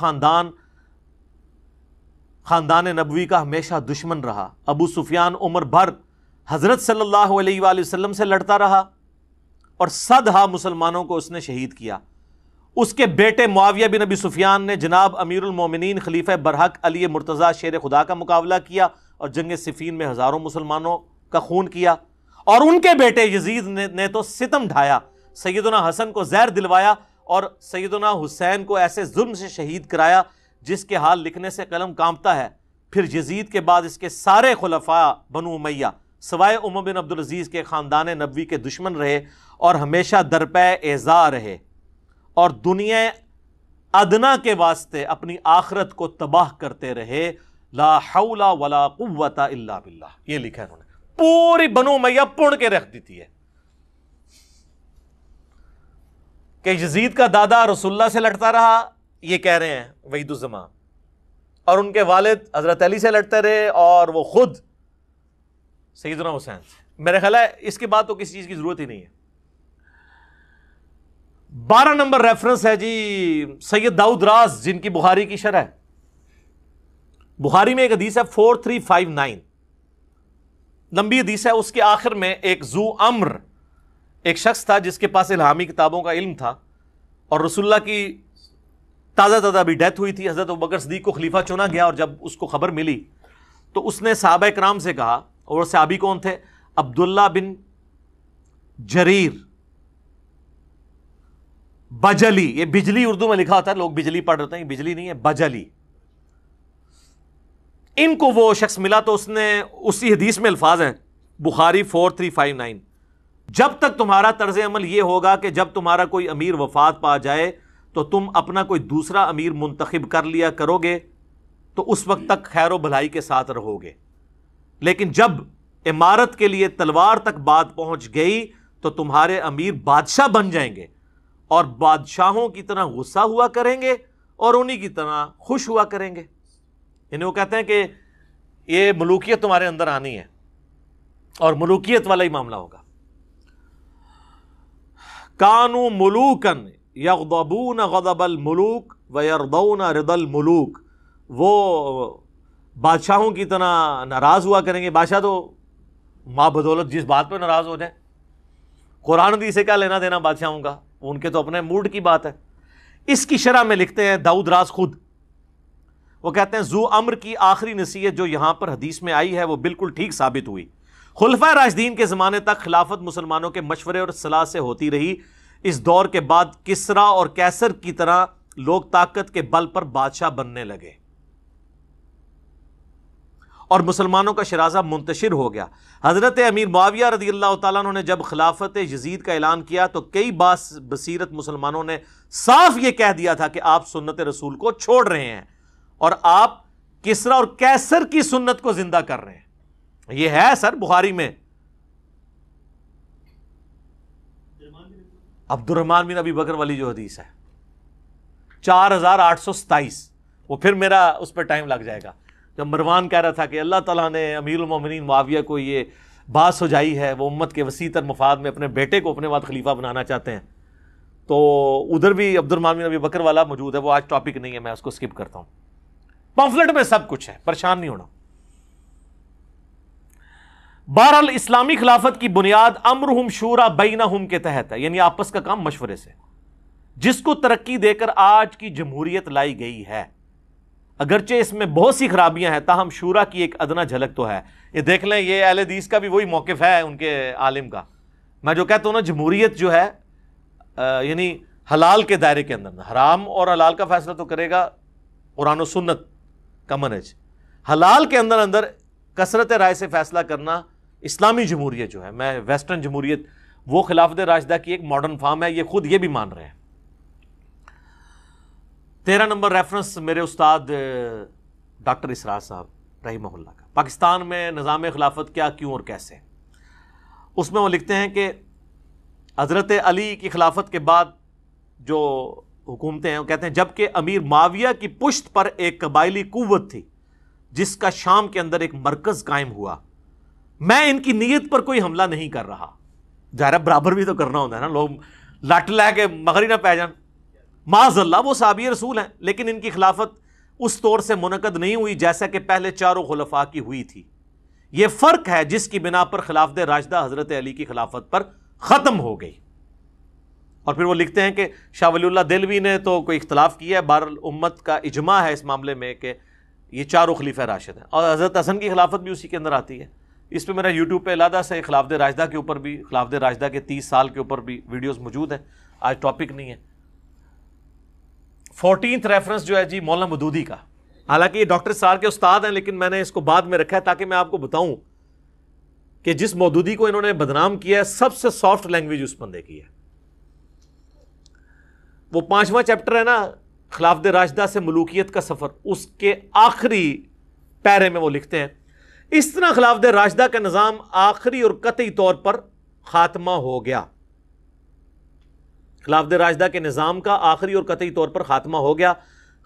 خاندان نبوی کا ہمیشہ دشمن رہا۔ ابو سفیان عمر بھر حضرت صلی اللہ علیہ وآلہ وسلم سے لڑتا رہا، اور 100 مسلمانوں کو اس نے شہید کیا۔ اس کے بیٹے معاویہ بن ابی سفیان نے جناب امیر المومنین خلیفہ برحق علی مرتضیٰ شیر خدا کا مقابلہ کیا، اور جنگ صفین میں ہزاروں مسلمانوں کا خون کیا۔ اور ان کے بیٹے یزید نے تو ستم ڈھایا، سیدنا حسن کو زہر دلوایا، اور سیدنا حسین کو ایسے ظلم سے شہید کرایا جس کے حال لکھنے سے قلم کانپتا ہے۔ پھر یزید کے بعد اس کے سارے خلفاء بنو امیہ سوائے عمر بن عبدالعزیز کے خاندان نبوی کے دشمن رہے، اور ہمیشہ درپے ایذا رہے، اور دنیا ادنا کے واسطے اپنی آخرت کو تباہ کرتے رہے۔ لا حول ولا قوت الا باللہ، یہ لکھا ہے انہوں نے، پوری بنو امیہ پڑ کے رکھ دیتی ہے کہ یزید کا دادا رسول اللہ سے لڑتا رہا، یہ کہہ رہے ہیں وحید الزمان، اور ان کے والد حضرت علی سے لڑتے رہے، اور وہ خود سیدنا حسین سے۔ میرے خیال ہے اس کے بعد تو کسی چیز کی ضرورت ہی نہیں ہے۔ 12 نمبر ریفرنس ہے جی سید داؤد راز، جن کی بخاری کی شرح ہے۔ بخاری میں ایک حدیث ہے 4359، لمبی حدیث ہے، اس کے آخر میں ایک ذو امر، ایک شخص تھا جس کے پاس الہامی کتابوں کا علم تھا، اور رسول اللہ کی تازہ ابھی ڈیتھ ہوئی تھی، حضرت ابوبکر صدیق کو خلیفہ چنا گیا، اور جب اس کو خبر ملی تو اس نے صحابہ کرام سے کہا، اور صحابی کون تھے؟ عبداللہ بن جریر بجلی، یہ بجلی اردو میں لکھا ہوتا ہے، لوگ بجلی پڑھ رہتے ہیں، بجلی نہیں ہے بجلی۔ ان کو وہ شخص ملا تو اس نے اسی حدیث میں الفاظ ہیں بخاری 4359، جب تک تمہارا طرز عمل یہ ہوگا کہ جب تمہارا کوئی امیر وفات پا جائے تو تم اپنا کوئی دوسرا امیر منتخب کر لیا کرو گے، تو اس وقت تک خیر و بھلائی کے ساتھ رہو گے، لیکن جب امارت کے لیے تلوار تک بات پہنچ گئی تو تمہارے امیر بادشاہ بن جائیں گے، اور بادشاہوں کی طرح غصہ ہوا کریں گے اور انہی کی طرح خوش ہوا کریں گے۔ یعنی وہ کہتے ہیں کہ یہ ملوکیت تمہارے اندر آنی ہے، اور ملوکیت والا ہی معاملہ ہوگا۔ کانوا ملوکا یغضبون غضب الملوک ویرضون رضا الملوک، وہ بادشاہوں کی طرح ناراض ہوا کریں گے۔ بادشاہ تو ماں بدولت جس بات پہ ناراض ہو جائے، قرآن حدیث سے کیا لینا دینا بادشاہوں کا، ان کے تو اپنے موڈ کی بات ہے۔ اس کی شرح میں لکھتے ہیں داؤد راز خود، وہ کہتے ہیں ذو امر کی آخری نصیحت جو یہاں پر حدیث میں آئی ہے وہ بالکل ٹھیک ثابت ہوئی۔ خلفائے راشدین کے زمانے تک خلافت مسلمانوں کے مشورے اور صلاح سے ہوتی رہی، اس دور کے بعد کسرا اور کیسر کی طرح لوگ طاقت کے بل پر بادشاہ بننے لگے، اور مسلمانوں کا شرازہ منتشر ہو گیا۔ حضرت امیر معاویہ رضی اللہ تعالیٰ عنہ نے جب خلافت یزید کا اعلان کیا تو کئی بصیرت مسلمانوں نے صاف یہ کہہ دیا تھا کہ آپ سنت رسول کو چھوڑ رہے ہیں اور آپ کسریٰ اور قیصر کی سنت کو زندہ کر رہے ہیں۔ یہ ہے سر بخاری میں، عبد الرحمن بن ابی بکر والی جو حدیث ہے 4827، وہ پھر میرا اس پہ ٹائم لگ جائے گا، جب مروان کہہ رہا تھا کہ اللہ تعالیٰ نے امیر المومنین معاویہ کو یہ بات سجائی ہے، وہ امت کے وسیع تر مفاد میں اپنے بیٹے کو اپنے بعد خلیفہ بنانا چاہتے ہیں، تو ادھر بھی عبد الرحمن بن ابی بکر والا موجود ہے، وہ آج ٹاپک نہیں ہے، میں اس کو سکپ کرتا ہوں۔ پمفلٹ میں سب کچھ ہے، پریشان نہیں ہونا۔ بہرحال اسلامی خلافت کی بنیاد امرہم شورا بینہم کے تحت ہے، یعنی آپس کا کام مشورے سے، جس کو ترقی دے کر آج کی جمہوریت لائی گئی ہے۔ اگرچہ اس میں بہت سی خرابیاں ہیں، تاہم شورا کی ایک ادنا جھلک تو ہے۔ یہ دیکھ لیں، یہ اہل حدیث کا بھی وہی موقف ہے ان کے عالم کا۔ میں جو کہتا ہوں نا، جمہوریت جو ہے یعنی حلال کے دائرے کے اندر، حرام اور حلال کا فیصلہ تو کرے گا قرآن و سنت کا منہج، حلال کے اندر اندر کثرت رائے سے فیصلہ کرنا اسلامی جمہوریت جو ہے، میں ویسٹرن جمہوریت وہ خلافت راشدہ کی ایک ماڈرن فارم ہے، یہ خود یہ بھی مان رہے ہیں۔ 13 نمبر ریفرنس میرے استاد ڈاکٹر اسرار صاحب رحمہ اللہ کا، پاکستان میں نظام خلافت کیا، کیوں اور کیسے۔ اس میں وہ لکھتے ہیں کہ حضرت علی کی خلافت کے بعد جو حکومتیں ہیں، وہ کہتے ہیں جبکہ امیر معاویہ کی پشت پر ایک قبائلی قوت تھی جس کا شام کے اندر ایک مرکز قائم ہوا، میں ان کی نیت پر کوئی حملہ نہیں کر رہا۔ ظاہر برابر بھی تو کرنا ہوتا ہے نا، لوگ لٹ لے کے مغری نہ پہ جان، معاذ اللہ، وہ صحابی رسول ہیں، لیکن ان کی خلافت اس طور سے منعقد نہیں ہوئی جیسا کہ پہلے چاروں خلفاء کی ہوئی تھی۔ یہ فرق ہے جس کی بنا پر خلافت راشدہ حضرت علی کی خلافت پر ختم ہو گئی۔ اور پھر وہ لکھتے ہیں کہ شاہ ولی اللہ دہلوی نے تو کوئی اختلاف کیا ہے، بہرحال امت کا اجماع ہے اس معاملے میں کہ یہ چاروں خلیفہ راشد ہیں، اور حضرت حسن کی خلافت بھی اسی کے اندر آتی ہے۔ اس پہ میرا یوٹیوب پہ علیحدہ سے خلافت راشدہ کے اوپر بھی، خلافت راشدہ کے 30 سال کے اوپر بھی ویڈیوز موجود ہیں، آج ٹاپک نہیں ہے۔ 14th ریفرنس جو ہے جی مولانا مودودی کا، حالانکہ یہ ڈاکٹر سار کے استاد ہیں، لیکن میں نے اس کو بعد میں رکھا ہے تاکہ میں آپ کو بتاؤں کہ جس مودودی کو انہوں نے بدنام کیا ہے، سب سے سافٹ لینگویج اس بندے کی ہے۔ وہ 5واں چیپٹر ہے نا، خلافت راشدہ سے ملوکیت کا سفر، اس کے آخری پیرے میں وہ لکھتے ہیں اس طرح خلافت راشدہ کا نظام آخری اور قطعی طور پر خاتمہ ہو گیا۔ خلافت راشدہ کے نظام کا آخری اور قطعی طور پر خاتمہ ہو گیا،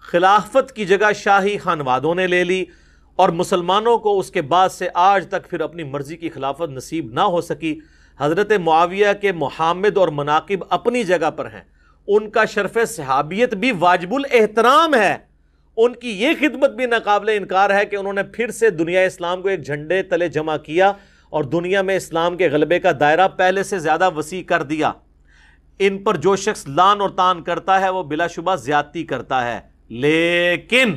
خلافت کی جگہ شاہی خانوادوں نے لے لی، اور مسلمانوں کو اس کے بعد سے آج تک پھر اپنی مرضی کی خلافت نصیب نہ ہو سکی۔ حضرت معاویہ کے محامد اور مناقب اپنی جگہ پر ہیں، ان کا شرف صحابیت بھی واجب الاحترام ہے، ان کی یہ خدمت بھی ناقابل انکار ہے کہ انہوں نے پھر سے دنیا اسلام کو ایک جھنڈے تلے جمع کیا اور دنیا میں اسلام کے غلبے کا دائرہ پہلے سے زیادہ وسیع کر دیا۔ ان پر جو شخص لان اور تان کرتا ہے وہ بلا شبہ زیادتی کرتا ہے، لیکن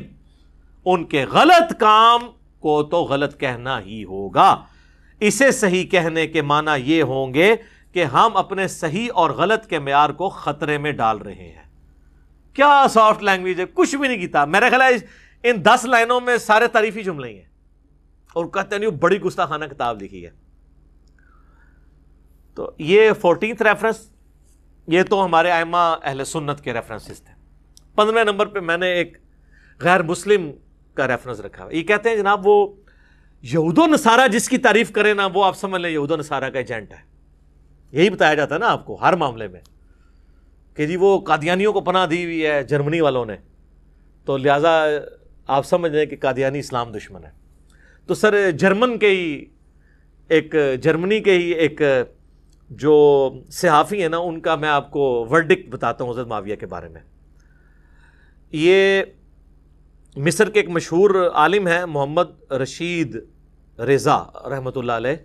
ان کے غلط کام کو تو غلط کہنا ہی ہوگا۔ اسے صحیح کہنے کے معنی یہ ہوں گے کہ ہم اپنے صحیح اور غلط کے معیار کو خطرے میں ڈال رہے ہیں۔ کیا سافٹ لینگویج ہے، کچھ بھی نہیں کیتا۔ میرے خیال ہے ان 10 لائنوں میں سارے تعریفی جملے ہیں، اور کہتے ہیں بڑی گستاخانہ کتاب لکھی ہے۔ تو یہ 14th ریفرنس، یہ تو ہمارے ائمہ اہل سنت کے ریفرنسز تھے۔ 15 نمبر پہ میں نے ایک غیر مسلم کا ریفرنس رکھا ہے۔ یہ کہتے ہیں جناب وہ یہود و نصارہ جس کی تعریف کرے نا، وہ آپ سمجھ لیں یہود و نصارہ کا ایجنٹ ہے۔ یہی بتایا جاتا ہے نا آپ کو ہر معاملے میں کہ جی وہ قادیانیوں کو پناہ دی ہوئی ہے جرمنی والوں نے، تو لہٰذا آپ سمجھ لیں کہ قادیانی اسلام دشمن ہے۔ تو سر جرمنی کے ہی ایک جو صحافی ہیں نا، ان کا میں آپ کو ورڈکٹ بتاتا ہوں حضرت معاویہ کے بارے میں۔ یہ مصر کے ایک مشہور عالم ہیں محمد رشید رضا رحمۃ اللہ علیہ،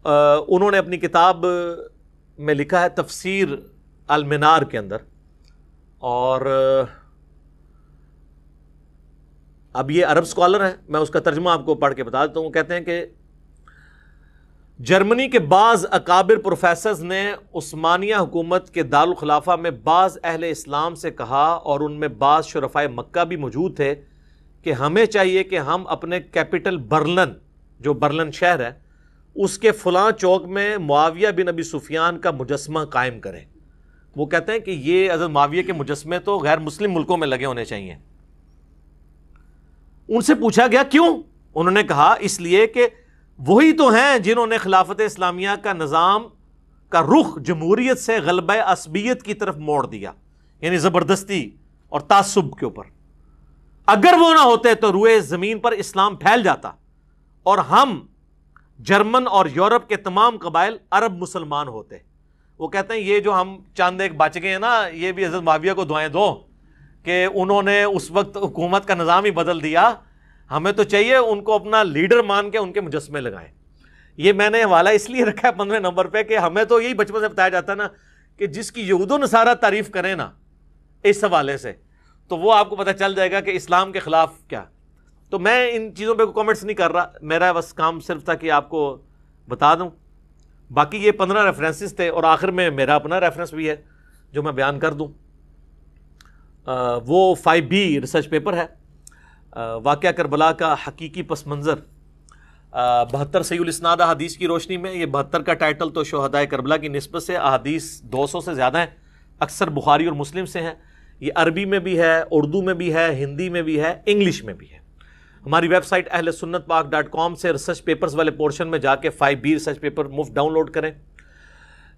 انہوں نے اپنی کتاب میں لکھا ہے تفسیر المنار کے اندر، اور اب یہ عرب اسکالر ہیں، میں اس کا ترجمہ آپ کو پڑھ کے بتا دیتا ہوں۔ وہ کہتے ہیں کہ جرمنی کے بعض اکابر پروفیسرز نے عثمانیہ حکومت کے دارالخلافہ میں بعض اہل اسلام سے کہا، اور ان میں بعض شرفائے مکہ بھی موجود تھے، کہ ہمیں چاہیے کہ ہم اپنے کیپٹل برلن، جو برلن شہر ہے، اس کے فلاں چوک میں معاویہ بن ابی سفیان کا مجسمہ قائم کریں۔ وہ کہتے ہیں کہ یہ حضرت معاویہ کے مجسمے تو غیر مسلم ملکوں میں لگے ہونے چاہیے۔ ان سے پوچھا گیا کیوں؟ انہوں نے کہا اس لیے کہ وہی تو ہیں جنہوں نے خلافت اسلامیہ کا نظام کا رخ جمہوریت سے غلبہ عصبیت کی طرف موڑ دیا، یعنی زبردستی اور تعصب کے اوپر۔ اگر وہ نہ ہوتے تو روئے زمین پر اسلام پھیل جاتا اور ہم جرمن اور یورپ کے تمام قبائل عرب مسلمان ہوتے۔ وہ کہتے ہیں یہ جو ہم چاند ایک بچ گئے ہیں نا، یہ بھی حضرت معاویہ کو دعائیں دو کہ انہوں نے اس وقت حکومت کا نظام ہی بدل دیا، ہمیں تو چاہیے ان کو اپنا لیڈر مان کے ان کے مجسمے لگائیں۔ یہ میں نے حوالہ اس لیے رکھا ہے 15 نمبر پہ کہ ہمیں تو یہی بچپن سے بتایا جاتا ہے نا کہ جس کی یہود و نصارہ تعریف کریں نا اس حوالے سے، تو وہ آپ کو پتہ چل جائے گا کہ اسلام کے خلاف کیا۔ تو میں ان چیزوں پہ کامنٹس نہیں کر رہا، میرا بس کام صرف تھا کہ آپ کو بتا دوں۔ باقی یہ 15 ریفرنسز تھے، اور آخر میں میرا اپنا ریفرنس بھی ہے جو میں بیان کر دوں۔ وہ 5B ریسرچ پیپر ہے، واقعہ کربلا کا حقیقی پس منظر، 72 صحیح الاسناد احادیث کی روشنی میں۔ یہ 72 کا ٹائٹل تو شہدائے کربلا کی نسبت سے احادیث 200 سے زیادہ ہیں، اکثر بخاری اور مسلم سے ہیں۔ یہ عربی میں بھی ہے، اردو میں بھی ہے، ہندی میں بھی ہے، انگلش میں بھی ہے۔ ہماری ویب سائٹ ahlsunnatpak.com سے ریسرچ پیپرز والے پورشن میں جا کے 5B ریسرچ پیپر مفت ڈاؤن لوڈ کریں۔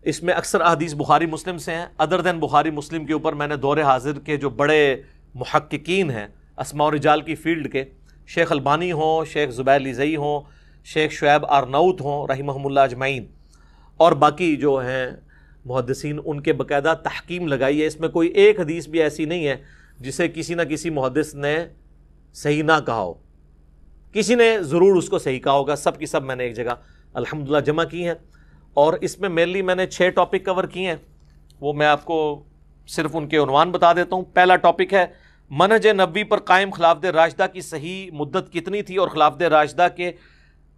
اس میں اکثر احادیث بخاری مسلم سے ہیں۔ ادر دین بخاری مسلم کے اوپر میں نے دور حاضر کے جو بڑے محققین ہیں اسماء و رجال کی فیلڈ کے، شیخ البانی ہوں، شیخ زبیر لیزئی ہوں، شیخ شعیب آرناؤت ہوں رحمہم اللہ اجمعین، اور باقی جو ہیں محدثین، ان کے باقاعدہ تحکیم لگائی ہے۔ اس میں کوئی ایک حدیث بھی ایسی نہیں ہے جسے کسی نہ کسی محدث نے صحیح نہ کہا ہو، کسی نے ضرور اس کو صحیح کہا ہوگا۔ سب کی سب میں نے ایک جگہ الحمدللہ جمع کی ہیں، اور اس میں مینلی میں نے 6 ٹاپک کور کیے ہیں۔ وہ میں آپ کو صرف ان کے عنوان بتا دیتا ہوں۔ پہلا ٹاپک ہے منہج نبوی پر قائم خلافت راشدہ کی صحیح مدت کتنی تھی اور خلافت راشدہ کے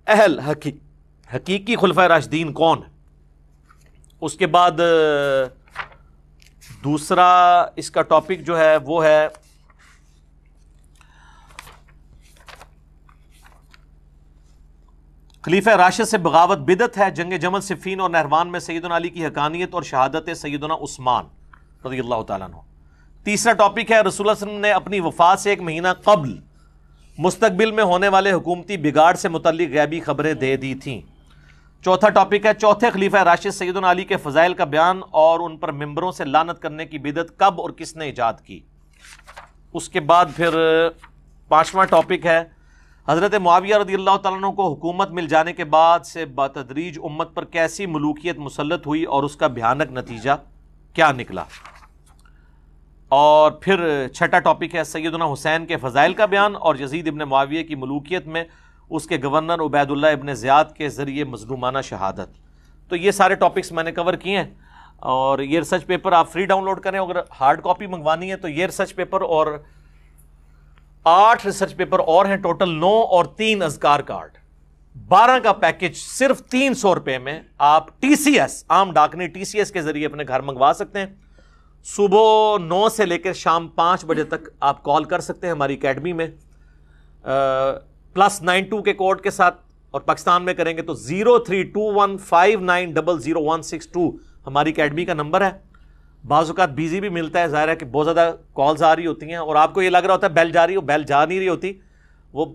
اہل حقیقی خلفۂ راشدین کون ہیں۔ اس کے بعد دوسرا اس کا ٹاپک جو ہے وہ ہے خلیفہ راشد سے بغاوت بدعت ہے، جنگ جمل، صفین اور نہروان میں سیدنا علی کی حقانیت اور شہادت سیدنا عثمان رضی اللہ تعالیٰ عنہ۔ تیسرا ٹاپک ہے رسول اللہ صلی اللہ علیہ وسلم نے اپنی وفات سے 1 مہینہ قبل مستقبل میں ہونے والے حکومتی بگاڑ سے متعلق غیبی خبریں دے دی تھیں۔ چوتھا ٹاپک ہے چوتھے خلیفہ راشد سیدنا علی کے فضائل کا بیان اور ان پر ممبروں سے لعنت کرنے کی بدعت کب اور کس نے ایجاد کی۔ اس کے بعد پھر 5واں ٹاپک ہے حضرت معاویہ رضی اللہ تعالیٰ عنہ کو حکومت مل جانے کے بعد سے بتدریج امت پر کیسی ملوکیت مسلط ہوئی اور اس کا بھیانک نتیجہ کیا نکلا۔ اور پھر 6واں ٹاپک ہے سیدنا حسین کے فضائل کا بیان اور یزید ابن معاویہ کی ملوکیت میں اس کے گورنر عبید اللہ ابن زیاد کے ذریعے مظلومانہ شہادت۔ تو یہ سارے ٹاپکس میں نے کور کیے ہیں، اور یہ ریسرچ پیپر آپ فری ڈاؤن لوڈ کریں۔ اگر ہارڈ کاپی منگوانی ہے تو یہ ریسرچ پیپر اور 8 ریسرچ پیپر اور ہیں، ٹوٹل 9 اور 3 اذکار کارڈ، 12 کا پیکج صرف 300 روپے میں آپ TCS عام ڈاکنی TCS کے ذریعے اپنے گھر منگوا سکتے ہیں۔ صبح 9 سے لے کر شام 5 بجے تک آپ کال کر سکتے ہیں ہماری اکیڈمی میں +92 کے کوڈ کے ساتھ، اور پاکستان میں کریں گے تو 032159000162 ہماری اکیڈمی کا نمبر ہے۔ بعض اوقات بیزی بھی ملتا ہے، ظاہر ہے کہ بہت زیادہ کالز آ رہی ہوتی ہیں اور آپ کو یہ لگ رہا ہوتا ہے بیل جا رہی ہو، بیل جا نہیں رہی ہوتی، وہ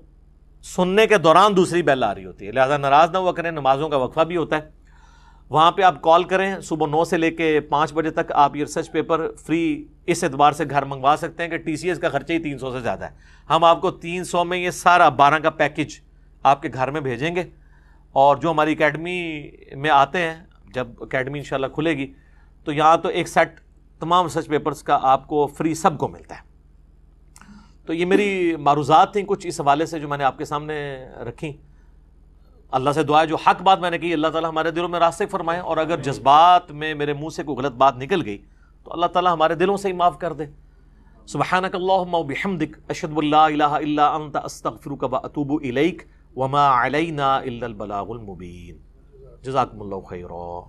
سننے کے دوران دوسری بیل آ رہی ہوتی ہے، لہذا ناراض نہ ہوا کریں، نمازوں کا وقفہ بھی ہوتا ہے۔ وہاں پہ آپ کال کریں، صبح 9 سے لے کے 5 بجے تک آپ یہ ریسرچ پیپر فری اس اعتبار سے گھر منگوا سکتے ہیں کہ TCS کا خرچہ ہی 300 سے زیادہ ہے۔ ہم آپ کو 300 میں یہ سارا 12 کا پیکج آپ کے گھر میں بھیجیں گے، اور جو ہماری اکیڈمی میں آتے ہیں، جب اکیڈمی انشاءاللہ کھلے گی تو یہاں تو ایک سیٹ تمام ریسرچ پیپرز کا آپ کو فری سب کو ملتا ہے۔ تو یہ میری معروضات تھیں کچھ اس حوالے سے جو میں نے آپ کے سامنے رکھیں۔ اللہ سے دعا ہے جو حق بات میں نے کی اللہ تعالیٰ ہمارے دلوں میں راسخ فرمائے، اور اگر جذبات میں میرے منہ سے کوئی غلط بات نکل گئی تو اللہ تعالیٰ ہمارے دلوں سے ہی معاف کر دے۔ سبحانک اللہم و بحمدک اشہد ان لا الہ الا انت استغفرک و اتوب الیک وما علینا الا البلاغ المبین۔ جزاکم اللہ خیرا۔